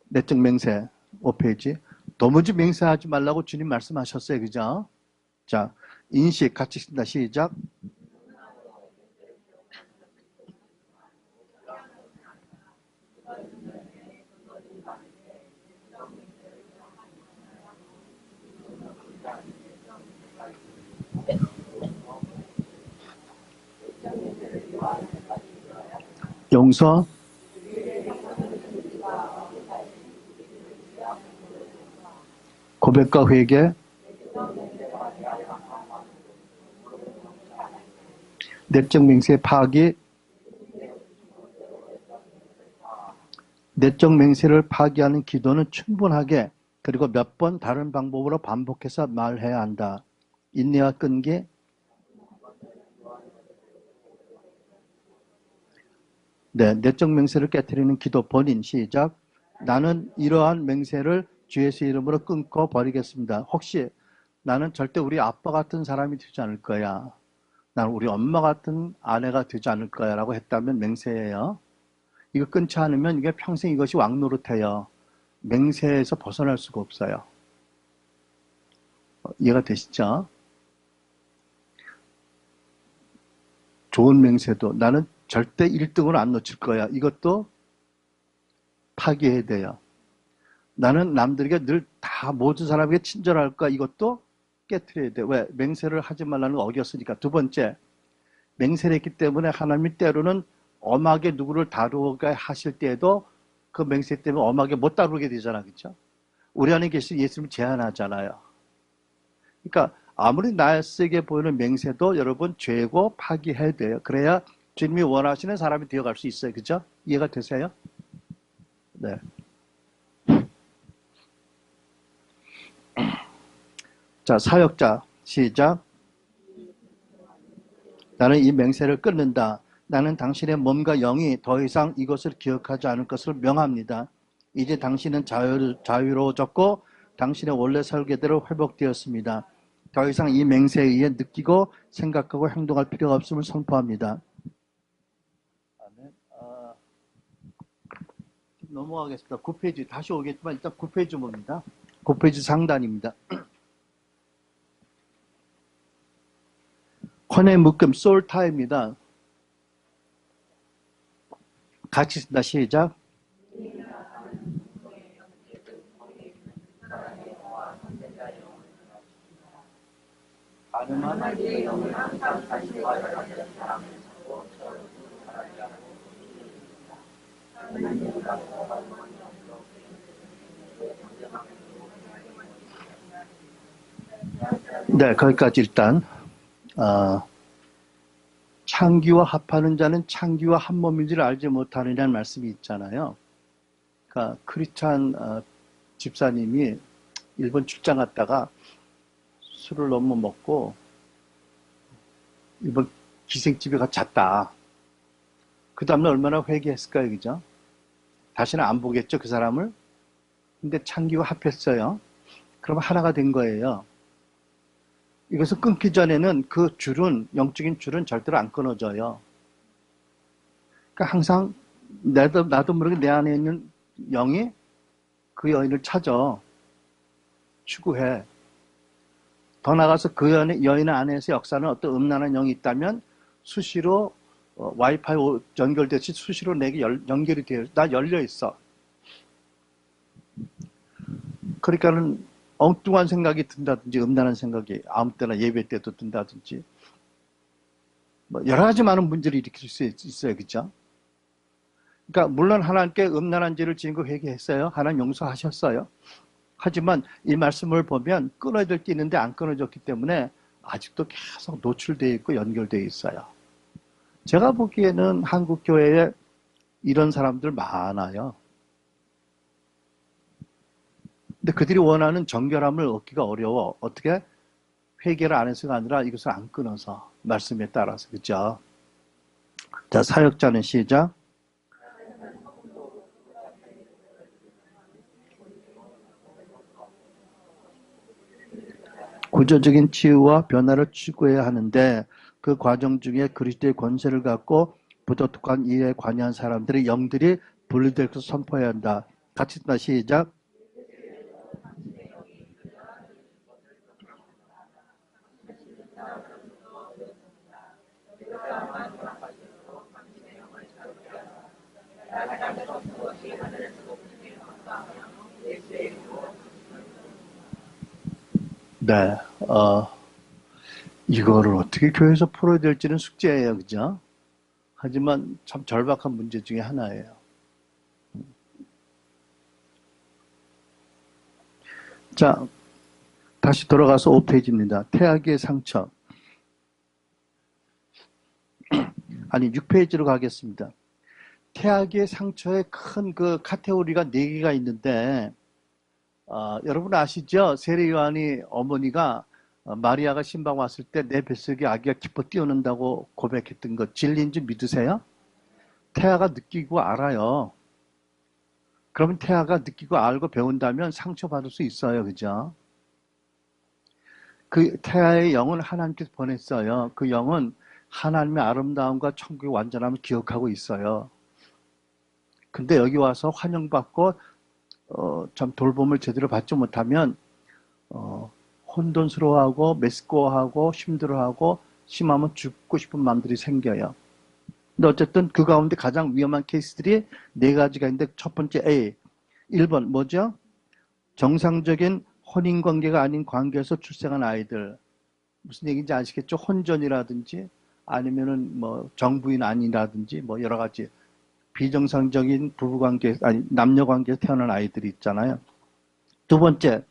내적 맹세. 5페이지. 도무지 맹세하지 말라고 주님 말씀하셨어요. 그죠? 자, 인식 같이 씁니다. 시작. 용서. 고백과 회개. 내적 맹세의 파기. 내적 맹세를 파기하는 기도는 충분하게 그리고 몇 번 다른 방법으로 반복해서 말해야 한다. 인내와 끈기. 네, 내적 맹세를 깨뜨리는 기도 본인 시작. 나는 이러한 맹세를 주 예수의 이름으로 끊고 버리겠습니다. 혹시 나는 절대 우리 아빠 같은 사람이 되지 않을 거야. 나는 우리 엄마 같은 아내가 되지 않을 거야 라고 했다면 맹세예요. 이거 끊지 않으면 이게 평생 이것이 왕노릇해요. 맹세에서 벗어날 수가 없어요. 이해가 되시죠? 좋은 맹세도 나는 절대 1등으로 안 놓칠 거야. 이것도 파기해야 돼요. 나는 남들에게 늘 다 모든 사람에게 친절할까? 이것도 깨트려야 돼. 왜? 맹세를 하지 말라는 거 어겼으니까. 두 번째, 맹세를 했기 때문에 하나님이 때로는 엄하게 누구를 다루게 하실 때에도 그 맹세 때문에 엄하게 못 다루게 되잖아. 그렇죠? 우리 안에 계신 예수님을 제한하잖아요. 그러니까 아무리 낯세게 보이는 맹세도 여러분 죄고 파기해야 돼요. 그래야 주님이 원하시는 사람이 되어갈 수 있어요. 그죠? 이해가 되세요? 네. 자, 사역자 시작. 나는 이 맹세를 끊는다. 나는 당신의 몸과 영이 더 이상 이것을 기억하지 않을 것을 명합니다. 이제 당신은 자유로워졌고 당신의 원래 설계대로 회복되었습니다. 더 이상 이 맹세에 의해 느끼고 생각하고 행동할 필요가 없음을 선포합니다. 넘어가겠습니다. 9페이지 다시 오겠지만 일단 9페이지 봅니다. 9페이지 상단입니다. 권의 묶음 솔타입니다. 같이 쓴다. 시작. 네, 거기까지 일단 창기와 합하는 자는 창기와 한 몸인지를 알지 못하느냐는 말씀이 있잖아요. 그러니까 크리스찬 집사님이 일본 출장 갔다가 술을 너무 먹고 일본 기생집에 가서 잤다. 그 다음날 얼마나 회개했을까요, 그죠? 다시는 안 보겠죠, 그 사람을? 근데 창기와 합했어요. 그럼 하나가 된 거예요. 이것을 끊기 전에는 그 줄은, 영적인 줄은 절대로 안 끊어져요. 그러니까 항상 나도 모르게 내 안에 있는 영이 그 여인을 찾아. 추구해. 더 나아가서 그 여인 안에서 역사는 어떤 음란한 영이 있다면 수시로 와이파이 연결되듯이 수시로 내게 연결이 돼요. 나 열려 있어. 그러니까는 엉뚱한 생각이 든다든지 음란한 생각이 아무 때나 예배 때도 든다든지 뭐 여러 가지 많은 문제를 일으킬 수 있어요. 그죠? 그러니까 물론 하나님께 음란한 죄를 지은 거 회개했어요. 하나님 용서하셨어요. 하지만 이 말씀을 보면 끊어야 될 게 있는데 안 끊어졌기 때문에 아직도 계속 노출되어 있고 연결되어 있어요. 제가 보기에는 한국 교회에 이런 사람들 많아요. 근데 그들이 원하는 정결함을 얻기가 어려워. 어떻게? 회개를 안 해서가 아니라 이것을 안 끊어서 말씀에 따라서. 그죠? 자, 사역자는 시작. 구조적인 치유와 변화를 추구해야 하는데 그 과정 중에 그리스도의 권세를 갖고 부도덕한 일에 관여한 사람들의 영들이 분리될 것을 선포해야 한다. 같이 다 시작. 네, 이거를 어떻게 교회에서 풀어야 될지는 숙제예요, 그죠? 하지만 참 절박한 문제 중에 하나예요. 자, 다시 돌아가서 5페이지입니다. 태아기의 상처. 아니, 6페이지로 가겠습니다. 태아기의 상처에 큰 그 카테고리가 4개가 있는데, 여러분 아시죠? 세례 요한이 어머니가 마리아가 신방 왔을 때 내 뱃속에 아기가 기뻐 뛰어는다고 고백했던 것 진리인지 믿으세요? 태아가 느끼고 알아요. 그러면 태아가 느끼고 알고 배운다면 상처받을 수 있어요. 그죠? 그 태아의 영은 하나님께서 보냈어요. 그 영은 하나님의 아름다움과 천국의 완전함을 기억하고 있어요. 근데 여기 와서 환영받고 참 돌봄을 제대로 받지 못하면 혼돈스러워하고 메스꺼워하고 힘들어하고 심하면 죽고 싶은 마음들이 생겨요. 근데 어쨌든 그 가운데 가장 위험한 케이스들이 네 가지가 있는데 첫 번째 A. 1번 뭐죠? 정상적인 혼인 관계가 아닌 관계에서 출생한 아이들. 무슨 얘기인지 아시겠죠? 혼전이라든지 아니면은 뭐 정부인 아니라든지 뭐 여러 가지 비정상적인 부부관계, 아니 남녀관계에서 태어난 아이들이 있잖아요. 두 번째,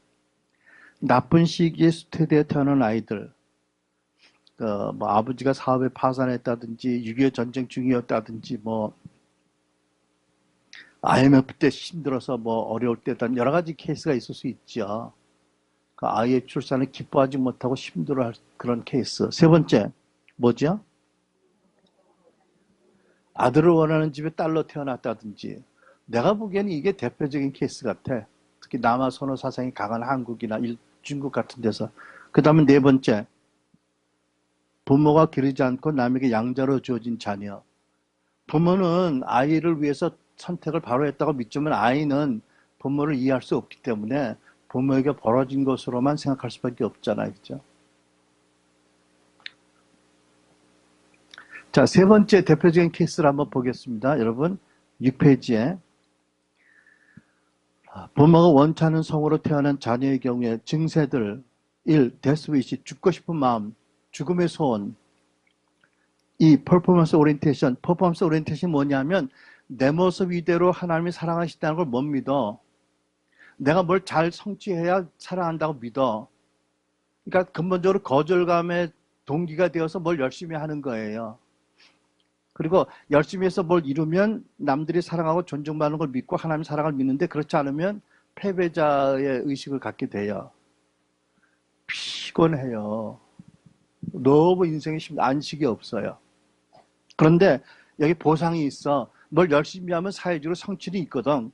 나쁜 시기에 수태되어 태어난 아이들. 뭐 아버지가 사업에 파산했다든지 6.25 전쟁 중이었다든지 뭐 IMF 때 힘들어서 뭐 어려울 때 여러 가지 케이스가 있을 수 있죠. 그 아이의 출산을 기뻐하지 못하고 힘들어할 그런 케이스. 세 번째, 뭐죠? 아들을 원하는 집에 딸로 태어났다든지. 내가 보기에는 이게 대표적인 케이스 같아. 특히 남아 선호 사상이 강한 한국이나 중국 같은 데서. 그 다음에 네 번째, 부모가 기르지 않고 남에게 양자로 주어진 자녀. 부모는 아이를 위해서 선택을 바로 했다고 믿지만 아이는 부모를 이해할 수 없기 때문에 부모에게 벌어진 것으로만 생각할 수밖에 없잖아요. 그죠? 자, 세 번째 대표적인 케이스를 한번 보겠습니다. 여러분, 6페이지에. 부모가 원치 않은 성으로 태어난 자녀의 경우에 증세들 1. 데스위시, 죽고 싶은 마음, 죽음의 소원. 2. 퍼포먼스 오리엔테이션. 퍼포먼스 오리엔테이션이 뭐냐면 내 모습 이대로 하나님이 사랑하신다는 걸 못 믿어. 내가 뭘 잘 성취해야 사랑한다고 믿어. 그러니까 근본적으로 거절감의 동기가 되어서 뭘 열심히 하는 거예요. 그리고 열심히 해서 뭘 이루면 남들이 사랑하고 존중받는 걸 믿고 하나님 사랑을 믿는데 그렇지 않으면 패배자의 의식을 갖게 돼요. 피곤해요. 너무 인생에 안식이 없어요. 그런데 여기 보상이 있어. 뭘 열심히 하면 사회적으로 성취이 있거든.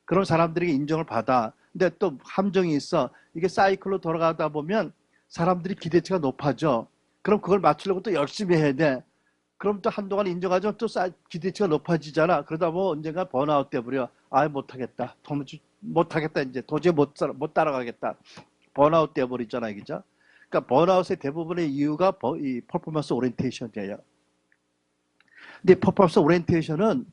그런 사람들에게 인정을 받아. 근데 또 함정이 있어. 이게 사이클로 돌아가다 보면 사람들이 기대치가 높아져. 그럼 그걸 맞추려고 또 열심히 해야 돼. 그럼 또 한동안 인정하지만 또 기대치가 높아지잖아. 그러다 보면 언젠가 번아웃 돼버려. 아, 못하겠다. 도무지 못하겠다. 이제 도저히 못 따라가겠다. 번아웃 돼버리잖아. 그죠? 그러니까 번아웃의 대부분의 이유가 이 퍼포먼스 오리엔테이션이에요. 근데 퍼포먼스 오리엔테이션은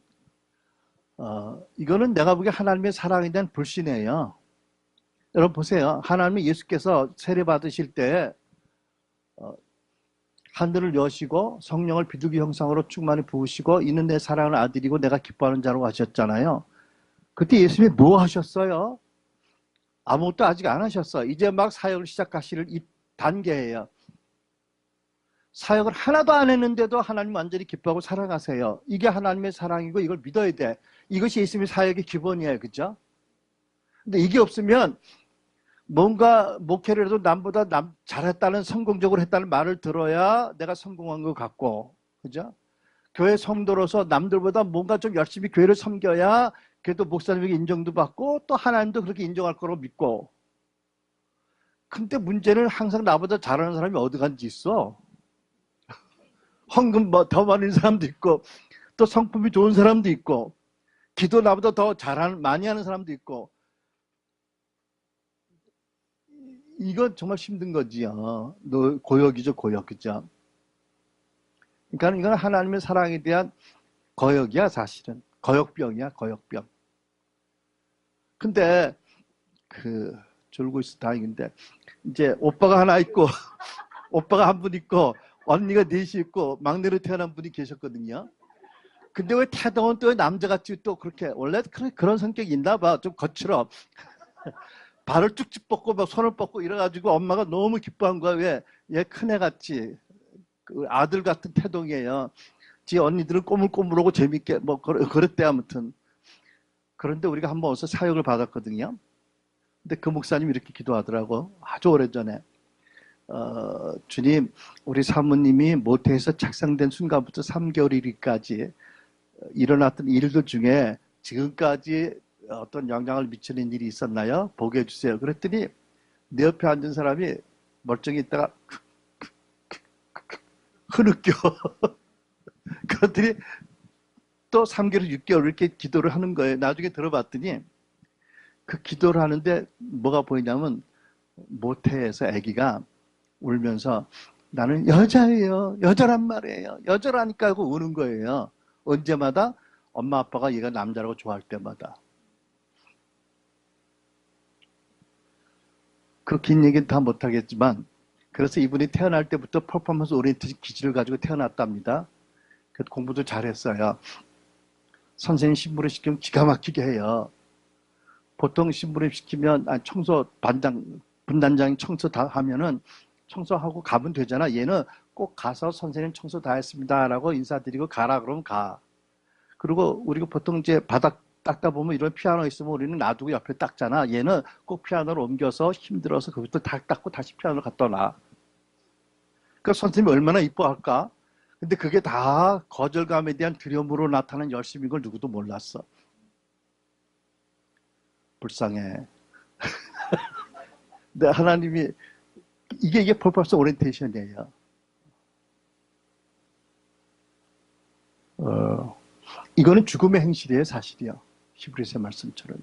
이거는 내가 보기에 하나님의 사랑에 대한 불신이에요. 여러분 보세요. 하나님이 예수께서 세례 받으실 때 하늘을 여시고 성령을 비둘기 형상으로 충만히 부으시고 이는 내 사랑하는 아들이고 내가 기뻐하는 자라고 하셨잖아요. 그때 예수님이 뭐 하셨어요? 아무것도 아직 안 하셨어. 이제 막 사역을 시작하실 이 단계예요. 사역을 하나도 안 했는데도 하나님 완전히 기뻐하고 사랑하세요. 이게 하나님의 사랑이고 이걸 믿어야 돼. 이것이 예수님의 사역의 기본이에요. 그죠? 근데 이게 없으면 뭔가 목회를 해도 남보다 잘했다는 성공적으로 했다는 말을 들어야 내가 성공한 것 같고 그죠? 교회 성도로서 남들보다 뭔가 좀 열심히 교회를 섬겨야 그래도 목사님에게 인정도 받고 또 하나님도 그렇게 인정할 거라고 믿고 근데 문제는 항상 나보다 잘하는 사람이 어디 간지 있어. 헌금 뭐 더 많은 사람도 있고 또 성품이 좋은 사람도 있고 기도 나보다 더 많이 하는 사람도 있고 이건 정말 힘든 거지요. 너 고역이죠, 고역, 그죠? 그러니까 이건 하나님의 사랑에 대한 거역이야, 사실은. 거역병이야, 거역병. 근데 졸고 있어 다행인데 이제 오빠가 하나 있고 오빠가 한 분 있고 언니가 넷이 있고 막내로 태어난 분이 계셨거든요. 근데 왜 태동은 또 남자같이 또 그렇게 원래 그런 성격이 있나 봐. 좀 거칠어. 발을 쭉쭉 뻗고 막 손을 뻗고 이래가지고 엄마가 너무 기뻐한 거야. 왜? 얘 큰애같이 그 아들 같은 태동이에요. 지 언니들은 꼬물꼬물하고 재밌게 뭐 그랬대 아무튼. 그런데 우리가 한번 어서 사역을 받았거든요. 근데 그 목사님이 이렇게 기도하더라고. 아주 오래전에. 주님, 우리 사모님이 모태에서 착상된 순간부터 3개월이기까지 일어났던 일들 중에 지금까지 어떤 영향을 미치는 일이 있었나요? 보게 해주세요. 그랬더니 내 옆에 앉은 사람이 멀쩡히 있다가 흐느껴. 그랬더니 또 3개월, 6개월 이렇게 기도를 하는 거예요. 나중에 들어봤더니 그 기도를 하는데 뭐가 보이냐면 모태에서 아기가 울면서 나는 여자예요. 여자란 말이에요. 여자라니까 하고 우는 거예요. 언제마다? 엄마 아빠가 얘가 남자라고 좋아할 때마다. 그 긴 얘기는 다 못하겠지만, 그래서 이분이 태어날 때부터 퍼포먼스 오리엔티드 기질을 가지고 태어났답니다. 그래서 공부도 잘했어요. 선생님 심부름 시키면 기가 막히게 해요. 보통 심부름 시키면, 청소 분단장이 청소 다 하면은 청소하고 가면 되잖아. 얘는 꼭 가서 선생님 청소 다 했습니다라고 인사드리고 가라 그러면 가. 그리고 우리가 보통 이제 바닥 닦다 보면 이런 피아노 있으면 우리는 놔두고 옆에 닦잖아. 얘는 꼭 피아노를 옮겨서 힘들어서 그것도 다 닦고 다시 피아노를 갖다 놔. 그 선생님이 얼마나 이뻐할까? 근데 그게 다 거절감에 대한 두려움으로 나타난 열심인 걸 누구도 몰랐어. 불쌍해. 근데 하나님이 이게 퍼포먼스 오리엔테이션이에요. 이거는 죽음의 행실이에요, 사실이요. 히브리서 말씀처럼.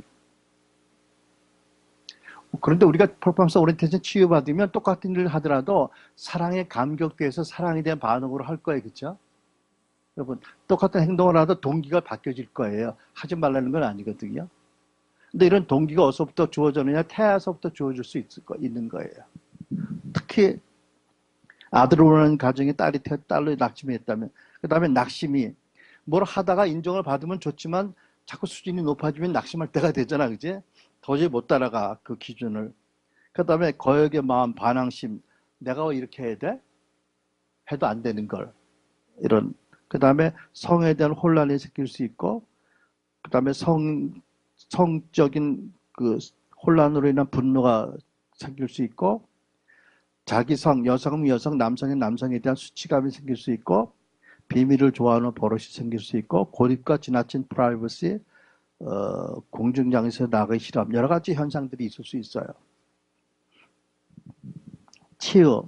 그런데 우리가 퍼포먼스 오리엔테이션 치유받으면 똑같은 일을 하더라도 사랑에 감격돼서 사랑에 대한 반응으로 할 거예요, 그렇죠? 여러분, 똑같은 행동을 하도 동기가 바뀌어질 거예요. 하지 말라는 건 아니거든요. 근데 이런 동기가 어디서부터 주어졌느냐? 태아서부터 주어질 수 있는 거예요. 특히 아들을 원하는 가정에 딸로 낙심이 했다면, 그 다음에 낙심이 뭘 하다가 인정을 받으면 좋지만 자꾸 수준이 높아지면 낙심할 때가 되잖아, 그지? 도저히 못 따라가, 그 기준을. 그 다음에 거역의 마음, 반항심, 내가 왜 이렇게 해야 돼? 해도 안 되는 걸. 이런. 그 다음에 성에 대한 혼란이 생길 수 있고, 그 다음에 성적인 그 혼란으로 인한 분노가 생길 수 있고, 자기성, 여성은 여성, 남성은 남성에 대한 수치감이 생길 수 있고, 비밀을 좋아하는 버릇이 생길 수 있고, 고립과 지나친 프라이버시, 공중장에서 나가기 싫어, 여러 가지 현상들이 있을 수 있어요. 치유,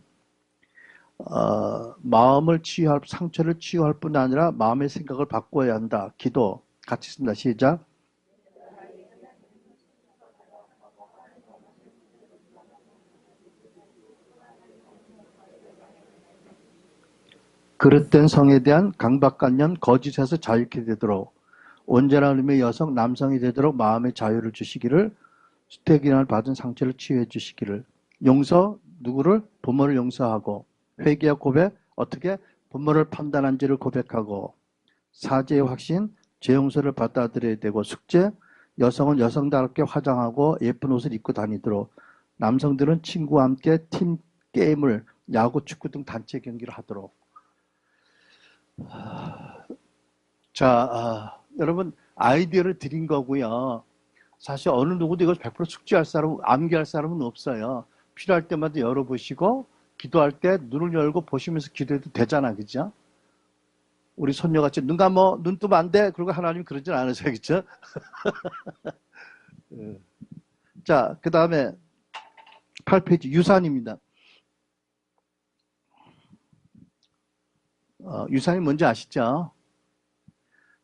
마음을 치유할, 상처를 치유할 뿐 아니라 마음의 생각을 바꿔야 한다. 기도, 같이 씁니다. 시작. 그릇된 성에 대한 강박관념, 거짓에서 자유케 되도록, 온전한 의미의 여성, 남성이 되도록 마음의 자유를 주시기를, 수태기난을 받은 상처를 치유해 주시기를. 용서, 누구를? 부모를 용서하고, 회개와 고백, 어떻게? 부모를 판단한 죄를 고백하고, 사죄의 확신, 죄 용서를 받아들여야 되고, 숙제, 여성은 여성답게 화장하고 예쁜 옷을 입고 다니도록, 남성들은 친구와 함께 팀 게임을, 야구, 축구 등 단체 경기를 하도록. 자, 여러분 아이디어를 드린 거고요. 사실 어느 누구도 이걸 100% 숙지할 사람, 암기할 사람은 없어요. 필요할 때마다 열어보시고 기도할 때 눈을 열고 보시면서 기도해도 되잖아, 그죠? 우리 손녀같이 눈 감어, 눈 뜨면 안 돼. 그리고 하나님이 그러진 않으세요, 그죠? 자, 그 다음에 8페이지 유산입니다. 유산이 뭔지 아시죠?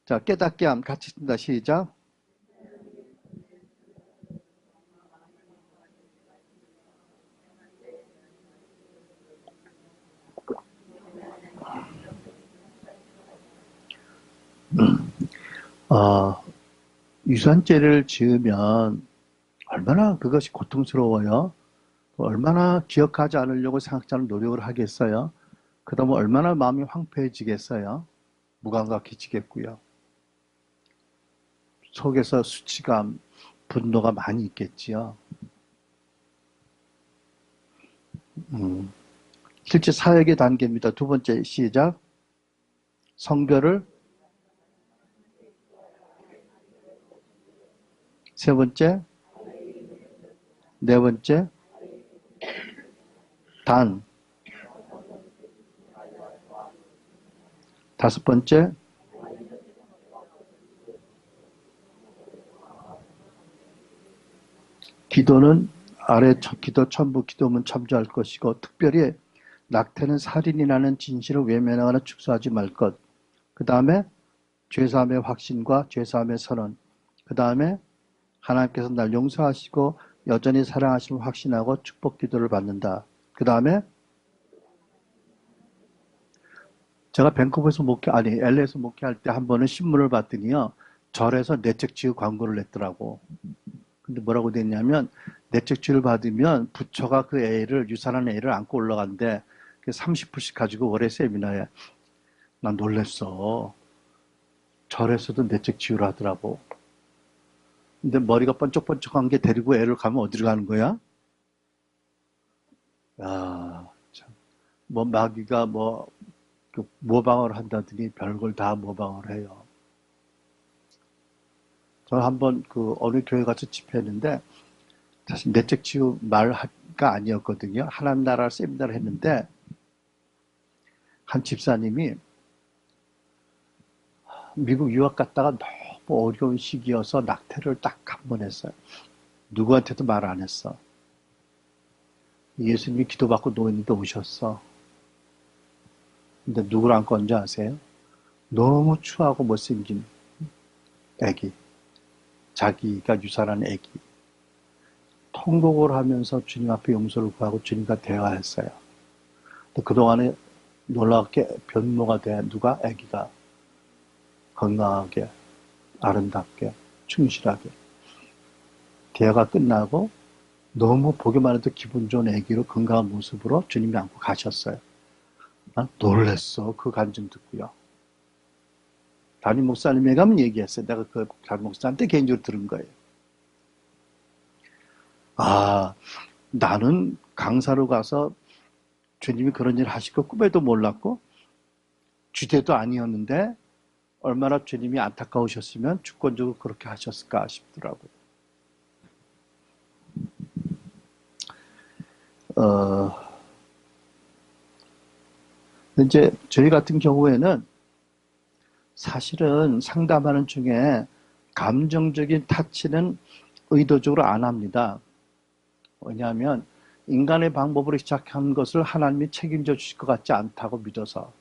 자, 깨닫게 함 같이 씁니다. 시작. 유산죄를 지으면 얼마나 그것이 고통스러워요. 얼마나 기억하지 않으려고 생각지 않은 노력을 하겠어요. 그러면 얼마나 마음이 황폐해지겠어요. 무감각해지겠고요. 속에서 수치감, 분노가 많이 있겠지요. 실제 사역의 단계입니다. 두 번째 시작. 성별을, 세 번째, 네 번째, 단, 다섯 번째, 기도는 아래 기도 첨부 기도문 참조할 것이고, 특별히 낙태는 살인이라는 진실을 외면하거나 축소하지 말 것. 그 다음에 죄사함의 확신과 죄사함의 선언. 그 다음에 하나님께서 날 용서하시고 여전히 사랑하심을 확신하고 축복 기도를 받는다. 그 다음에 제가 밴쿠버에서 LA에서 목회할 때 한 번은 신문을 봤더니요. 절에서 내적 지유 광고를 냈더라고. 근데 뭐라고 됐냐면, 내적 지유를 받으면 부처가 그 애를, 유산한 애를 안고 올라간대. 30불씩 가지고 월에 세미나에. 난 놀랬어. 절에서도 내적 지유를 하더라고. 근데 머리가 번쩍번쩍한 게 데리고 애를 가면 어디로 가는 거야? 야, 참. 뭐 마귀가 그 모방을 한다더니 별걸 다 모방을 해요. 저 한번 그 어느 교회 가서 집회했는데 사실 내적 치유 말가 아니었거든요. 하나님 나라 세미나를 했는데 한 집사님이 미국 유학 갔다가 너무 어려운 시기여서 낙태를 딱 한 번 했어요. 누구한테도 말 안 했어. 예수님이 기도받고 누워있는데 오셨어. 근데 누구를 안고 온지 아세요? 너무 추하고 못생긴 애기. 자기가 유산한 애기. 통곡을 하면서 주님 앞에 용서를 구하고 주님과 대화했어요. 그동안에 놀랍게 변모가 돼. 누가? 아기가 건강하게, 아름답게, 충실하게. 대화가 끝나고 너무 보기만 해도 기분 좋은 아기로 건강한 모습으로 주님이 안고 가셨어요. 난 놀랬어. 그 간증 듣고요. 담임 목사님에 가면 얘기했어요. 내가 그 담임 목사한테 개인적으로 들은 거예요. 아, 나는 강사로 가서 주님이 그런 일을 하실 거 꿈에도 몰랐고 주제도 아니었는데 얼마나 주님이 안타까우셨으면 주권적으로 그렇게 하셨을까 싶더라고요. 어, 이제 저희 같은 경우에는 사실은 상담하는 중에 감정적인 타치는 의도적으로 안 합니다. 왜냐하면 인간의 방법으로 시작한 것을 하나님이 책임져 주실 것 같지 않다고 믿어서.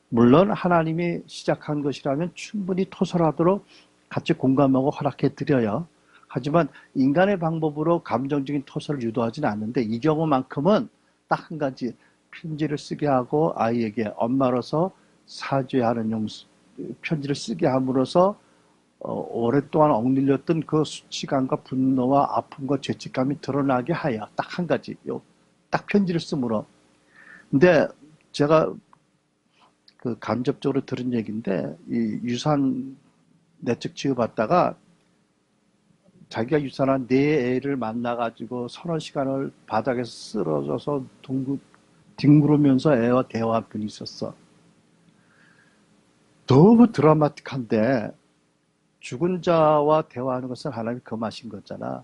물론 하나님이 시작한 것이라면 충분히 토설하도록 같이 공감하고 허락해 드려요. 하지만 인간의 방법으로 감정적인 토설을 유도하지는 않는데 이 경우만큼은 딱 한 가지 편지를 쓰게 하고 아이에게 엄마로서 사죄하는 편지를 쓰게 함으로써 오랫동안 억눌렸던 그 수치감과 분노와 아픔과 죄책감이 드러나게 하여 딱 한 가지 딱 편지를 쓰므로. 근데 제가 그 간접적으로 들은 얘기인데 이 유산 내적 치유받다가 자기가 유산한 네 애를 만나가지고 서너 시간을 바닥에서 쓰러져서 뒹구르면서 애와 대화한 분이 있었어. 너무 드라마틱한데 죽은 자와 대화하는 것은 하나님이 금하신 거잖아.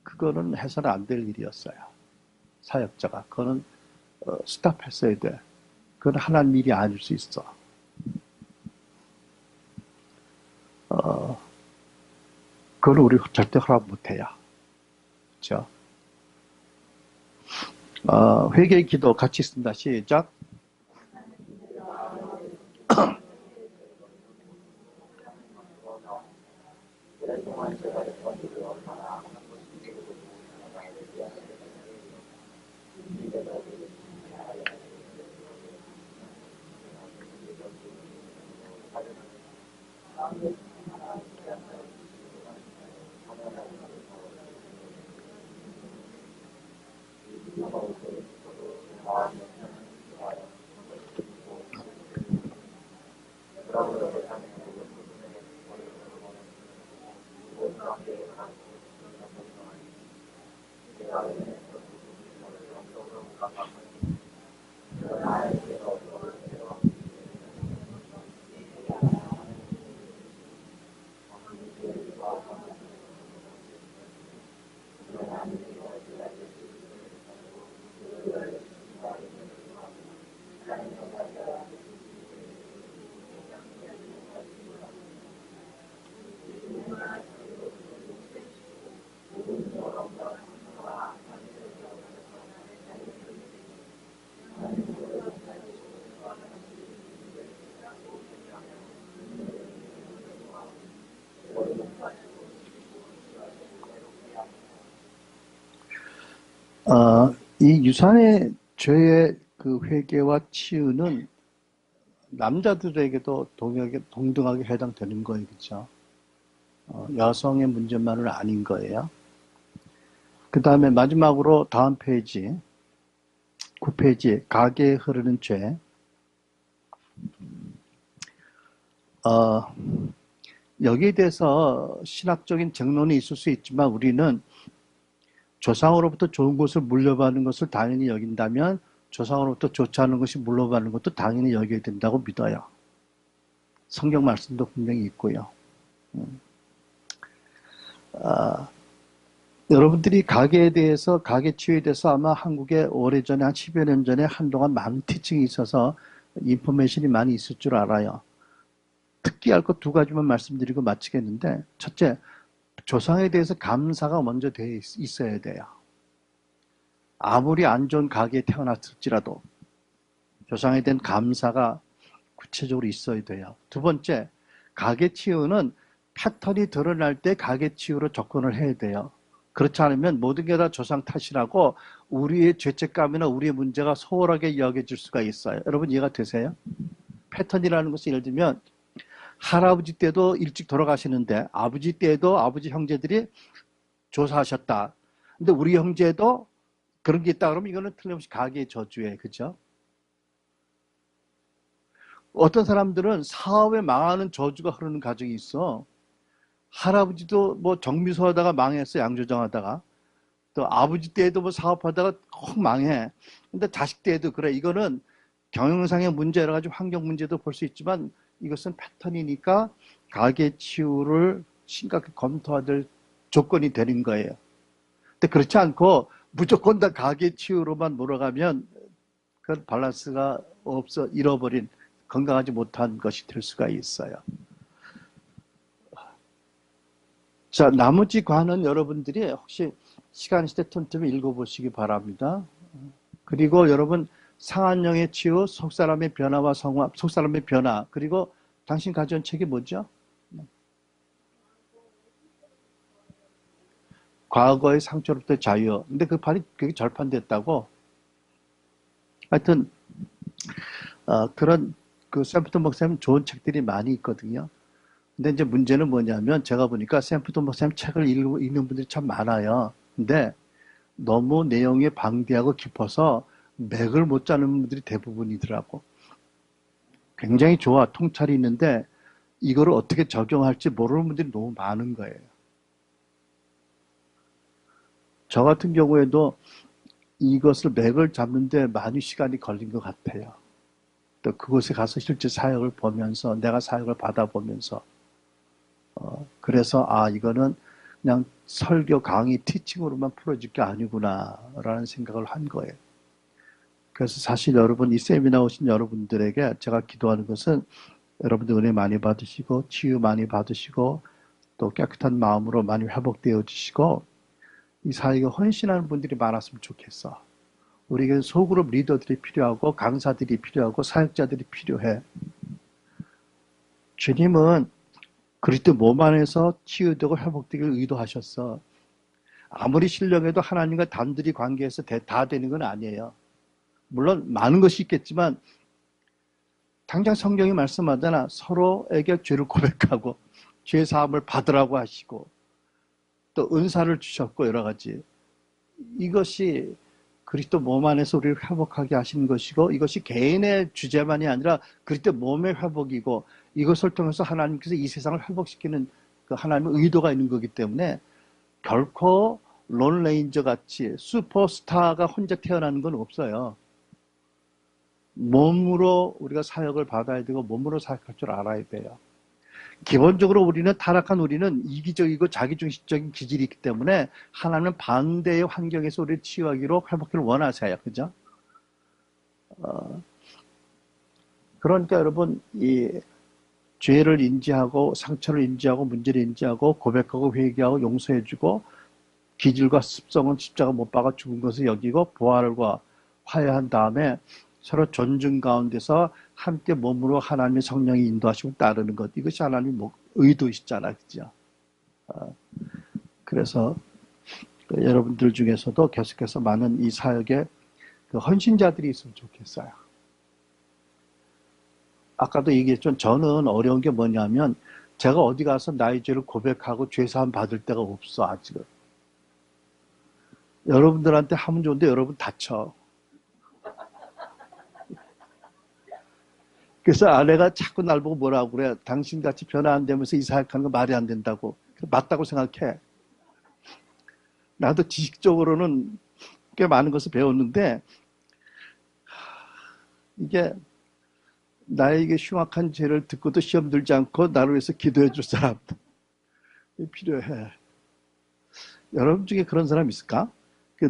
그거는 해서는 안 될 일이었어요. 사역자가. 그거는 스탑했어야 돼. 그건 하나님 일이 아닐 수 있어. 그건 우리 절대 허락 못해요. 그렇죠? 회개의 기도 같이 있습니다. 시작. 이 유산의 죄의 그 회개와 치유는 남자들에게도 동등하게 해당되는 거예요. 그렇죠? 여성의 문제만은 아닌 거예요. 그 다음에 마지막으로 다음 페이지, 9페이지, 가계에 흐르는 죄. 여기에 대해서 신학적인 정론이 있을 수 있지만 우리는 조상으로부터 좋은 것을 물려받는 것을 당연히 여긴다면 조상으로부터 좋지 않은 것이 물려받는 것도 당연히 여겨야 된다고 믿어요. 성경 말씀도 분명히 있고요. 여러분들이 가계에 대해서, 가계 치유에 대해서 아마 한국에 오래전에 한 10여 년 전에 한동안 많은 티칭이 있어서 인포메이션이 많이 있을 줄 알아요. 특기할 것 두 가지만 말씀드리고 마치겠는데, 첫째, 조상에 대해서 감사가 먼저 돼 있어야 돼요. 아무리 안 좋은 가게에 태어났을지라도 조상에 대한 감사가 구체적으로 있어야 돼요. 두 번째, 가계 치유는 패턴이 드러날 때 가계 치유로 접근을 해야 돼요. 그렇지 않으면 모든 게 다 조상 탓이라고 우리의 죄책감이나 우리의 문제가 소홀하게 여겨질 수가 있어요. 여러분 이해가 되세요? 패턴이라는 것은 예를 들면 할아버지 때도 일찍 돌아가시는데 아버지 때도 아버지 형제들이 조사하셨다. 근데 우리 형제도 그런 게 있다 그러면 이거는 틀림없이 가계의 저주예요. 그죠? 어떤 사람들은 사업에 망하는 저주가 흐르는 가정이 있어. 할아버지도 뭐 정비소 하다가 망했어. 양조장 하다가. 또 아버지 때에도 뭐 사업하다가 꼭 망해. 근데 자식 때에도 그래. 이거는 경영상의 문제, 여러 가지 환경 문제도 볼 수 있지만 이것은 패턴이니까 가계 치유를 심각하게 검토해야 될 조건이 되는 거예요. 근데 그렇지 않고 무조건 다 가계 치유로만 몰아가면 그 밸런스가 없어 잃어버린 건강하지 못한 것이 될 수가 있어요. 자, 나머지 관은 여러분들이 혹시 시간 있을 때 틈틈이 읽어보시기 바랍니다. 그리고 여러분 상한령의 치유, 속사람의 변화와 성화, 속사람의 변화, 그리고 당신 가져온 책이 뭐죠? 과거의 상처로부터 자유. 근데 그 판이 그게 절판됐다고. 하여튼 그런 그 샘프턴 목사님 좋은 책들이 많이 있거든요. 근데 이제 문제는 뭐냐면 제가 보니까 샘프턴 목사님 책을 읽는 분들이 참 많아요. 근데 너무 내용이 방대하고 깊어서 맥을 못 잡는 분들이 대부분이더라고. 굉장히 좋아, 통찰이 있는데 이거를 어떻게 적용할지 모르는 분들이 너무 많은 거예요. 저 같은 경우에도 이것을 맥을 잡는데 많이 시간이 걸린 것 같아요. 또 그곳에 가서 실제 사역을 보면서 내가 사역을 받아보면서 그래서 이거는 그냥 설교 강의 티칭으로만 풀어질 게 아니구나 라는 생각을 한 거예요. 그래서 사실 여러분 이 세미나 오신 여러분들에게 제가 기도하는 것은 여러분들 은혜 많이 받으시고 치유 많이 받으시고 또 깨끗한 마음으로 많이 회복되어지시고 이 사역에 헌신하는 분들이 많았으면 좋겠어. 우리에게 소그룹 리더들이 필요하고 강사들이 필요하고 사역자들이 필요해. 주님은 그리스도 몸 안에서 치유되고 회복되기를 의도하셨어. 아무리 신령해도 하나님과 단둘이 관계에서 다 되는 건 아니에요. 물론 많은 것이 있겠지만 당장 성경이 말씀하잖아. 서로에게 죄를 고백하고 죄 사함을 받으라고 하시고 또 은사를 주셨고 여러 가지. 이것이 그리스도 몸 안에서 우리를 회복하게 하시는 것이고 이것이 개인의 주제만이 아니라 그리스도 몸의 회복이고 이것을 통해서 하나님께서 이 세상을 회복시키는 그 하나님의 의도가 있는 거기 때문에 결코 론레인저 같이 슈퍼스타가 혼자 태어나는 건 없어요. 몸으로 우리가 사역을 받아야 되고 몸으로 사역할 줄 알아야 돼요. 기본적으로 우리는 타락한 우리는 이기적이고 자기중심적인 기질이 있기 때문에 하나님은 반대의 환경에서 우리를 치유하기로 회복기를 원하세요. 그죠? 그러니까 여러분 이 죄를 인지하고 상처를 인지하고 문제를 인지하고 고백하고 회개하고 용서해주고 기질과 습성은 십자가 못 박아 죽은 것을 여기고 부활과 화해한 다음에 서로 존중 가운데서 함께 몸으로 하나님의 성령이 인도하시고 따르는 것. 이것이 하나님의 의도이시잖아. 그죠? 그래서 여러분들 중에서도 계속해서 많은 이 사역에 그 헌신자들이 있으면 좋겠어요. 아까도 얘기했지만 저는 어려운 게 뭐냐면 제가 어디 가서 나의 죄를 고백하고 죄사함 받을 데가 없어 아직은. 여러분들한테 하면 좋은데 여러분 다쳐. 그래서 아내가 자꾸 날 보고 뭐라고 그래. 당신같이 변화 안 되면서 이 사역하는 거 말이 안 된다고. 맞다고 생각해. 나도 지식적으로는 꽤 많은 것을 배웠는데 이게 나에게 흉악한 죄를 듣고도 시험 들지 않고 나를 위해서 기도해 줄 사람 필요해. 여러분 중에 그런 사람 있을까?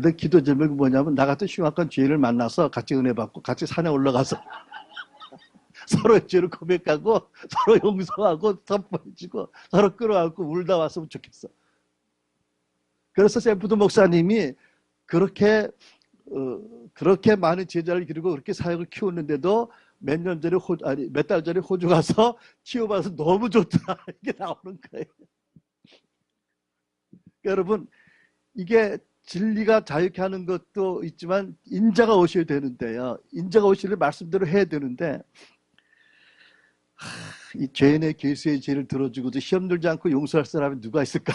내 기도 제목이 뭐냐면 나 같은 흉악한 죄를 만나서 같이 은혜 받고 같이 산에 올라가서 서로의 죄를 고백하고 서로 용서하고 선포해주고 서로 끌어안고 울다 왔으면 좋겠어. 그래서 샘프드 목사님이 그렇게 그렇게 많은 제자를 기르고 그렇게 사역을 키웠는데도 몇 달 전에 호주 가서 치유받아서 너무 좋다 이게 나오는 거예요. 여러분 이게 진리가 자유케 하는 것도 있지만 인자가 오셔야 되는데요. 인자가 오시는 말씀대로 해야 되는데 이 죄인의 괴수의 죄를 들어주고도 시험 들지 않고 용서할 사람이 누가 있을까?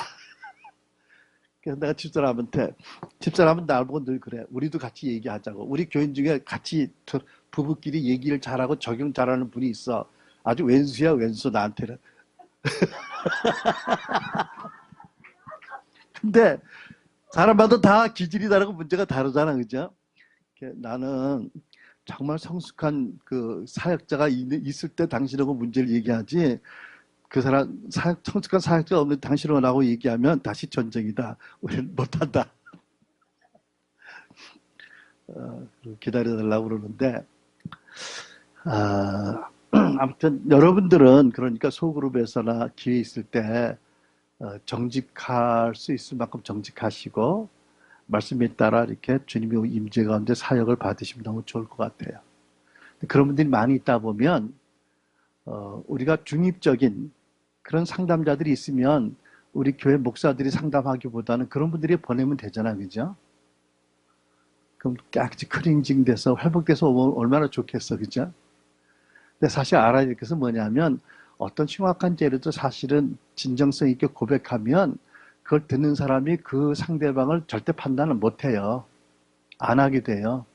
그래서 내가 집사람은 나를 보고 늘 그래. 우리도 같이 얘기하자고. 우리 교인 중에 같이 부부끼리 얘기를 잘하고 적용 잘하는 분이 있어. 아주 왼수야 왼수 나한테는. 근데 사람마다 다 기질이 다르고 문제가 다르잖아, 그죠? 나는 정말 성숙한 그 사역자가 있을 때 당신하고 문제를 얘기하지, 그 사람, 성숙한 사역자가 없는 당신하고 나하고 얘기하면 다시 전쟁이다. 우리는 못한다. 기다려달라고 그러는데, 아무튼 여러분들은 그러니까 소그룹에서나 기회 있을 때 정직할 수 있을 만큼 정직하시고 말씀에 따라 이렇게 주님의 임재 가운데 사역을 받으시면 너무 좋을 것 같아요. 그런 분들이 많이 있다 보면 우리가 중립적인 그런 상담자들이 있으면 우리 교회 목사들이 상담하기보다는 그런 분들이 보내면 되잖아, 그죠? 그럼 깨끗이 클렌징 돼서 회복돼서 오면 얼마나 좋겠어, 그죠? 근데 사실 알아야 될 것은 뭐냐면 어떤 흉악한 죄를 사실은 진정성 있게 고백하면 그걸 듣는 사람이 그 상대방을 절대 판단을 못해요. 안 하게 돼요.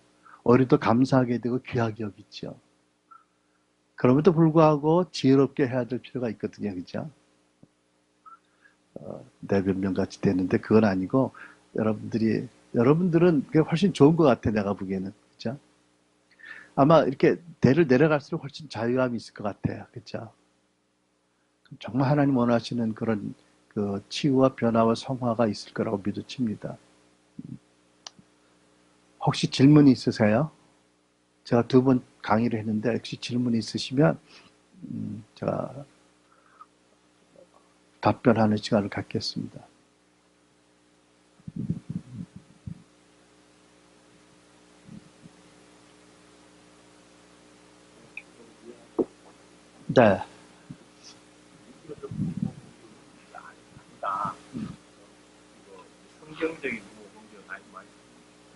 오히려 더 감사하게 되고 귀하게 여기죠. 그럼에도 불구하고 지혜롭게 해야 될 필요가 있거든요. 그죠? 내 변명같이 되는데 그건 아니고 여러분들은 그게 훨씬 좋은 것 같아. 내가 보기에는. 그죠? 아마 이렇게 대를 내려갈수록 훨씬 자유함이 있을 것 같아요. 그죠? 정말 하나님 원하시는 그런 그 치유와 변화와 성화가 있을 거라고 믿어집니다. 혹시 질문이 있으세요? 제가 2번 강의를 했는데 혹시 질문이 있으시면 제가 답변하는 시간을 갖겠습니다. 네. 성경적인 부모 공경을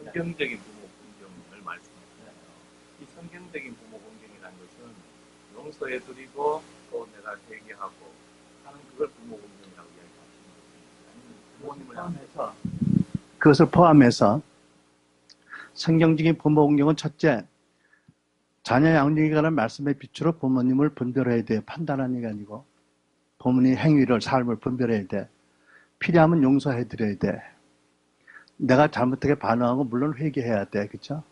성경적인 부모 공경을 말씀하시잖아요. 이 성경적인 부모 공경이라는 것은 용서해드리고 또 내가 회개하고 하는 그걸 부모 공경이라고 이야기하시는 거죠. 부모님을 포함해서 그것을 포함해서 성경적인 부모 공경은 첫째, 자녀 양육에 관한 말씀의 빛으로 부모님을 분별해야 돼요. 판단하는 게 아니고 부모님의 행위를 삶을 분별해야 돼. 필요하면 용서해드려야 돼. 내가 잘못하게 반응하고 물론 회개해야 돼. 그렇죠?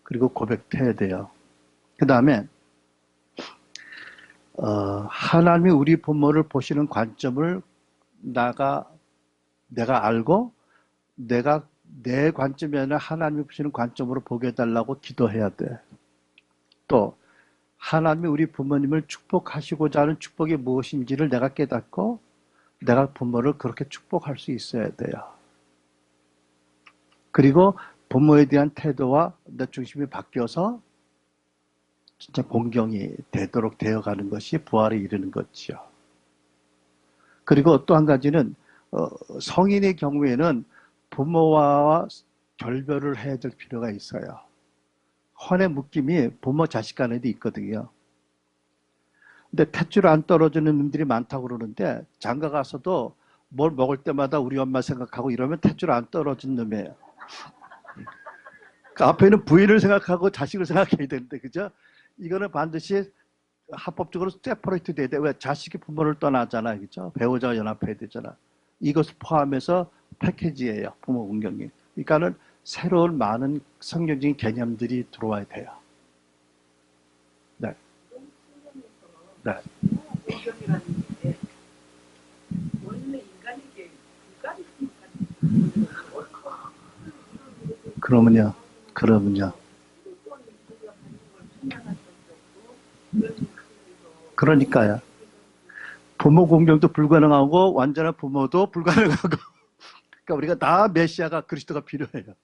그리고 고백해야 돼요. 그 다음에 하나님이 우리 부모를 보시는 관점을 내가 알고 내가 내 관점이 아니라 하나님이 보시는 관점으로 보게 해달라고 기도해야 돼. 또 하나님이 우리 부모님을 축복하시고자 하는 축복이 무엇인지를 내가 깨닫고 내가 부모를 그렇게 축복할 수 있어야 돼요. 그리고 부모에 대한 태도와 내 중심이 바뀌어서 진짜 공경이 되도록 되어가는 것이 부활에 이르는 것이죠. 그리고 또 한 가지는 성인의 경우에는 부모와 결별을 해야 될 필요가 있어요. 혼의 묶임이 부모 자식 간에도 있거든요. 근데 탯줄 안 떨어지는 놈들이 많다고 그러는데 장가 가서도 뭘 먹을 때마다 우리 엄마 생각하고 이러면 탯줄 안 떨어진 놈이에요. 그 앞에는 부인을 생각하고 자식을 생각해야 되는데, 그죠? 이거는 반드시 합법적으로 세퍼레이트 돼야 돼. 왜? 자식이 부모를 떠나잖아요. 그죠? 배우자와 연합해야 되잖아. 이것을 포함해서 패키지예요. 부모 공경이. 그러니까는 새로운 많은 성경적인 개념들이 들어와야 돼요. 네. 네. 공경이라는 게 원래 인간에게 국가를 그러면요. 그러니까요. 부모 공경도 불가능하고 완전한 부모도 불가능하고 그러니까 우리가 다 메시아가 그리스도가 필요해요.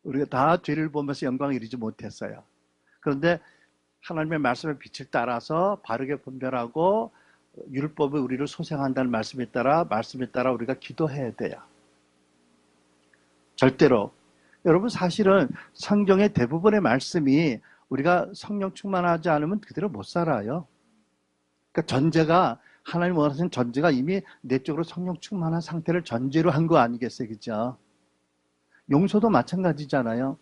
우리가 다 죄를 보면서 영광을 이루지 못했어요. 그런데 하나님의 말씀의 빛을 따라서 바르게 분별하고 율법이 우리를 소생한다는 말씀에 따라 우리가 기도해야 돼요. 절대로. 여러분 사실은 성경의 대부분의 말씀이 우리가 성령 충만하지 않으면 그대로 못 살아요. 그러니까 전제가 하나님 원하시는 전제가 이미 내 쪽으로 성령 충만한 상태를 전제로 한 거 아니겠어요, 그죠? 용서도 마찬가지잖아요.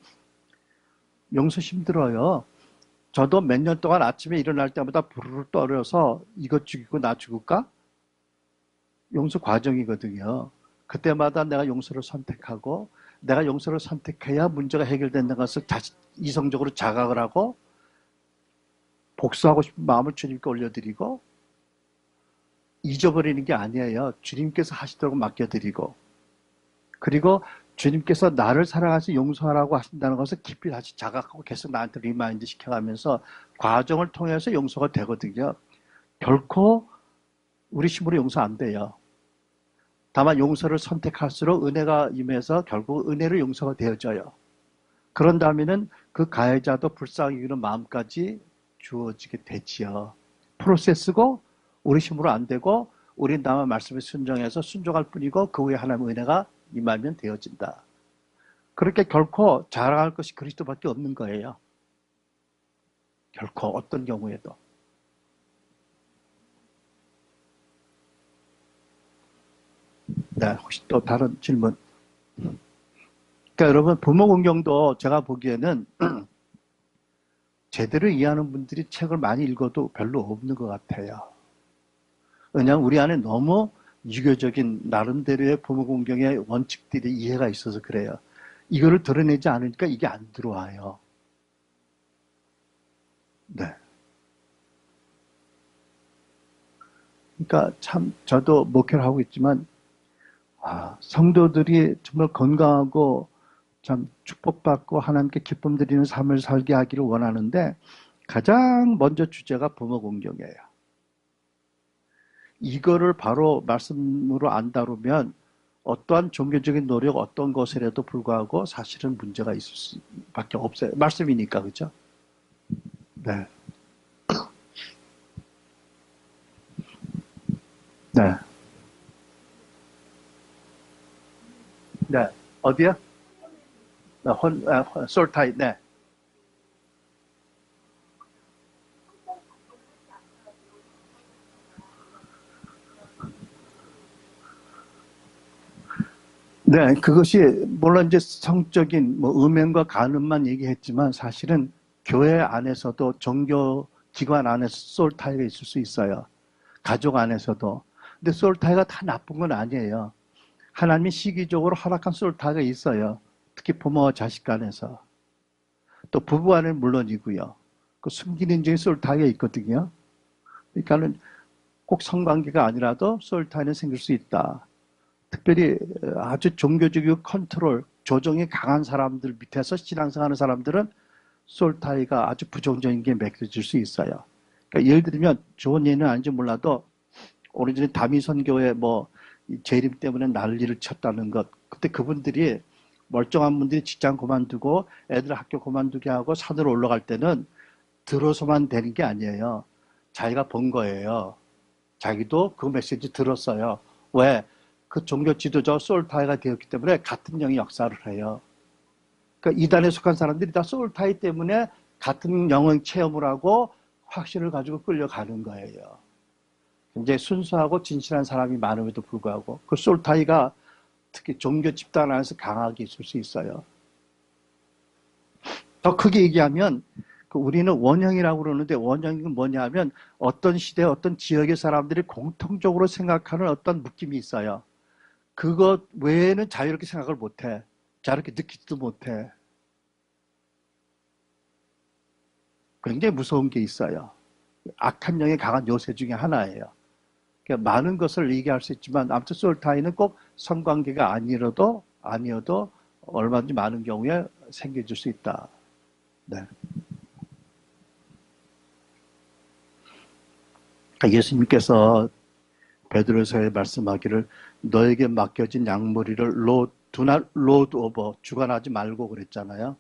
용서 힘들어요. 저도 몇 년 동안 아침에 일어날 때마다 부르르 떨어서 이것 죽이고 나 죽을까? 용서 과정이거든요. 그때마다 내가 용서를 선택하고 내가 용서를 선택해야 문제가 해결된다는 것을 이성적으로 자각을 하고 복수하고 싶은 마음을 주님께 올려드리고 잊어버리는 게 아니에요. 주님께서 하시도록 맡겨드리고 그리고 주님께서 나를 사랑하셔서 용서하라고 하신다는 것을 깊이 다시 자각하고 계속 나한테 리마인드 시켜가면서 과정을 통해서 용서가 되거든요. 결코 우리 힘으로 용서 안 돼요. 다만 용서를 선택할수록 은혜가 임해서 결국 은혜로 용서가 되어져요. 그런 다음에는 그 가해자도 불쌍히 여기는 마음까지 주어지게 되지요. 프로세스고 우리 힘으로 안 되고 우린 다만 말씀에 순종해서 순종할 뿐이고 그 후에 하나님의 은혜가 임하면 되어진다. 그렇게 결코 자랑할 것이 그리스도밖에 없는 거예요. 결코 어떤 경우에도. 네, 혹시 또 다른 질문? 그러니까 여러분 부모 공경도 제가 보기에는 제대로 이해하는 분들이 책을 많이 읽어도 별로 없는 것 같아요. 왜냐하면 우리 안에 너무 유교적인 나름대로의 부모 공경의 원칙들이 이해가 있어서 그래요. 이거를 드러내지 않으니까 이게 안 들어와요. 네. 그러니까 참 저도 목회를 하고 있지만 성도들이 정말 건강하고 참 축복받고 하나님께 기쁨 드리는 삶을 살게 하기를 원하는데 가장 먼저 주제가 부모 공경이에요. 이거를 바로 말씀으로 안 다루면 어떠한 종교적인 노력 어떤 것이라도 불구하고 사실은 문제가 있을 수밖에 없어요. 말씀이니까 그렇죠? 네. 네. 네. 어디야? 솔타이. 네. 네, 그것이 물론 이제 성적인 음행과 간음만 얘기했지만 사실은 교회 안에서도 종교 기관 안에서 솔타이가 있을 수 있어요. 가족 안에서도. 근데 솔타이가 다 나쁜 건 아니에요. 하나님이 시기적으로 허락한 솔타이가 있어요. 특히 부모와 자식 간에서. 또 부부 안에는 물론이고요. 그 숨기는 중에 솔타이가 있거든요. 그러니까는 꼭 성관계가 아니라도 솔타이는 생길 수 있다. 특별히 아주 종교적이고 컨트롤, 조정이 강한 사람들 밑에서 신앙생활하는 사람들은 솔타이가 아주 부정적인 게 맺혀질 수 있어요. 그러니까 예를 들면 좋은 예는 아닌지 몰라도 오래전에 다미선교회 재림 때문에 난리를 쳤다는 것. 그때 그분들이 멀쩡한 분들이 직장 그만두고 애들 학교 그만두게 하고 산으로 올라갈 때는 들어서만 되는 게 아니에요. 자기가 본 거예요. 자기도 그 메시지 들었어요. 왜? 그 종교 지도자 솔타이가 되었기 때문에 같은 영의 역사를 해요. 그러니까 이단에 속한 사람들이 다 솔타이 때문에 같은 영혼 체험을 하고 확신을 가지고 끌려가는 거예요. 굉장히 순수하고 진실한 사람이 많음에도 불구하고 그 솔타이가 특히 종교 집단 안에서 강하게 있을 수 있어요. 더 크게 얘기하면 우리는 원형이라고 그러는데 원형이 뭐냐 하면 어떤 시대 어떤 지역의 사람들이 공통적으로 생각하는 어떤 느낌이 있어요. 그것 외에는 자유롭게 생각을 못해. 자유롭게 느끼지도 못해. 굉장히 무서운 게 있어요. 악한 영의 강한 요새 중에 하나예요. 그러니까 많은 것을 얘기할 수 있지만 아무튼 솔타이는 꼭 성관계가 아니어도 얼마든지 많은 경우에 생겨질 수 있다. 네. 그러니까 예수님께서 베드로서에 말씀하기를 너에게 맡겨진 양머리를 do not lord over, 주관하지 말고 그랬잖아요.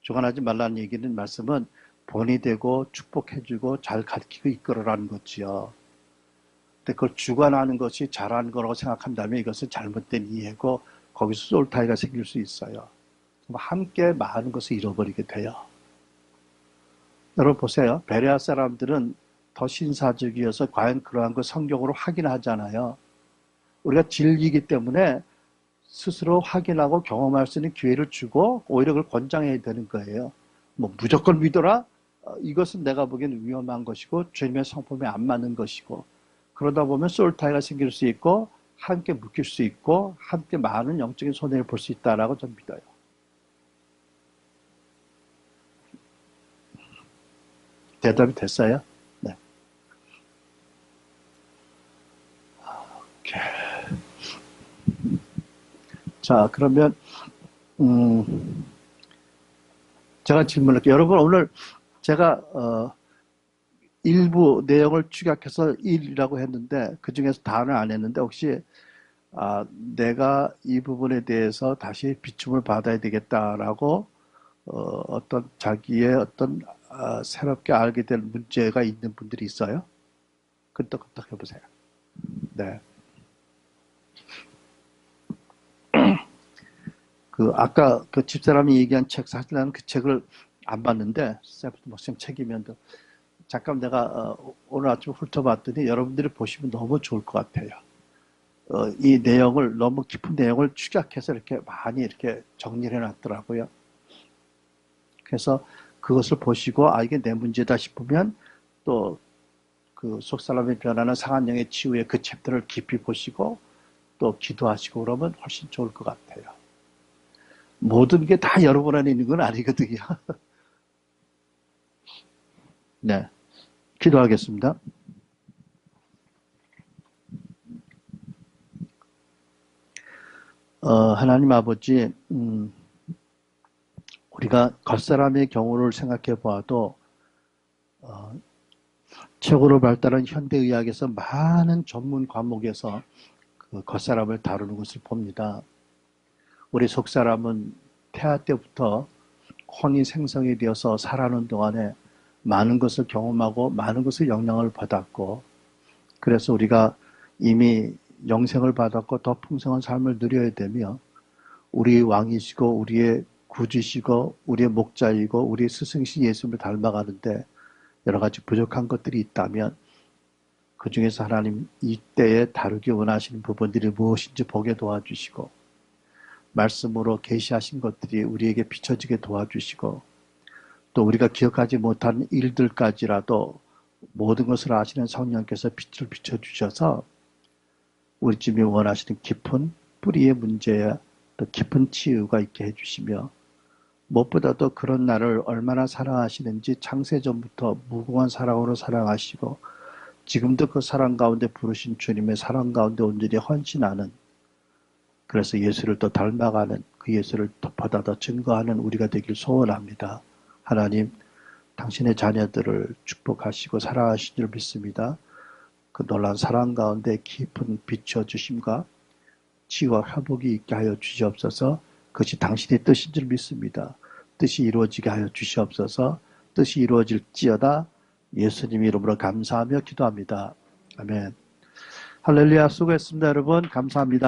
주관하지 말라는 얘기는 말씀은 본이 되고 축복해주고 잘 가르치고 이끌어라는 거지요. 근데 그걸 주관하는 것이 잘하는 거라고 생각한다면 이것은 잘못된 이해고 거기서 솔타이가 생길 수 있어요. 함께 많은 것을 잃어버리게 돼요. 여러분 보세요. 베레아 사람들은 더 신사적이어서 과연 그러한 걸 성경으로 확인하잖아요. 우리가 진리이기 때문에 스스로 확인하고 경험할 수 있는 기회를 주고 오히려 그걸 권장해야 되는 거예요. 뭐 무조건 믿어라? 이것은 내가 보기엔 위험한 것이고 주님의 성품에 안 맞는 것이고 그러다 보면 솔타이가 생길 수 있고 함께 묶일 수 있고 함께 많은 영적인 손해를 볼 수 있다라고 저는 믿어요. 대답이 됐어요? 네. 오케이. 자, 그러면 제가 질문할게요. 여러분 오늘 제가 일부 내용을 축약해서 1이라고 했는데 그 중에서 다는 안 했는데 혹시 내가 이 부분에 대해서 다시 비춤을 받아야 되겠다라고 어떤 자기의 어떤 새롭게 알게 될 문제가 있는 분들이 있어요? 끄떡끄떡 해보세요. 네. 아까 그 집사람이 얘기한 책, 사실 나는 그 책을 안 봤는데, 세프트 목사님 책이면 잠깐 내가 오늘 아침 훑어봤더니 여러분들이 보시면 너무 좋을 것 같아요. 이 내용을, 너무 깊은 내용을 축약해서 이렇게 많이 이렇게 정리를 해놨더라고요. 그래서 그것을 보시고, 이게 내 문제다 싶으면 또 그 속사람의 변화는 상한 영의 치유에 그 챕터를 깊이 보시고 또 기도하시고 그러면 훨씬 좋을 것 같아요. 모든 게 다 여러분 안에 있는 건 아니거든요. 네. 기도하겠습니다. 하나님 아버지, 우리가 겉사람의 경우를 생각해 보아도, 최고로 발달한 현대의학에서 많은 전문 과목에서 그 겉사람을 다루는 것을 봅니다. 우리 속사람은 태아 때부터 혼이 생성이 되어서 살아가는 동안에 많은 것을 경험하고 많은 것을 영향을 받았고 그래서 우리가 이미 영생을 받았고 더 풍성한 삶을 누려야 되며 우리의 왕이시고 우리의 구주시고 우리의 목자이고 우리의 스승이신 예수님을 닮아가는데 여러 가지 부족한 것들이 있다면 그 중에서 하나님 이때에 다루기 원하시는 부분들이 무엇인지 보게 도와주시고 말씀으로 계시하신 것들이 우리에게 비춰지게 도와주시고 또 우리가 기억하지 못하는 일들까지라도 모든 것을 아시는 성령께서 빛을 비춰주셔서 우리 주님이 원하시는 깊은 뿌리의 문제에 또 깊은 치유가 있게 해주시며 무엇보다도 그런 나를 얼마나 사랑하시는지 창세전부터 무궁한 사랑으로 사랑하시고 지금도 그 사랑 가운데 부르신 주님의 사랑 가운데 온전히 헌신하는 그래서 예수를 더 닮아가는 그 예수를 보다 더 증거하는 우리가 되길 소원합니다. 하나님 당신의 자녀들을 축복하시고 사랑하신 줄 믿습니다. 그 놀라운 사랑 가운데 깊은 비춰주심과 치유와 회복이 있게 하여 주시옵소서. 그것이 당신의 뜻인 줄 믿습니다. 뜻이 이루어지게 하여 주시옵소서. 뜻이 이루어질지어다 예수님 이름으로 감사하며 기도합니다. 아멘. 할렐루야. 수고했습니다. 여러분 감사합니다.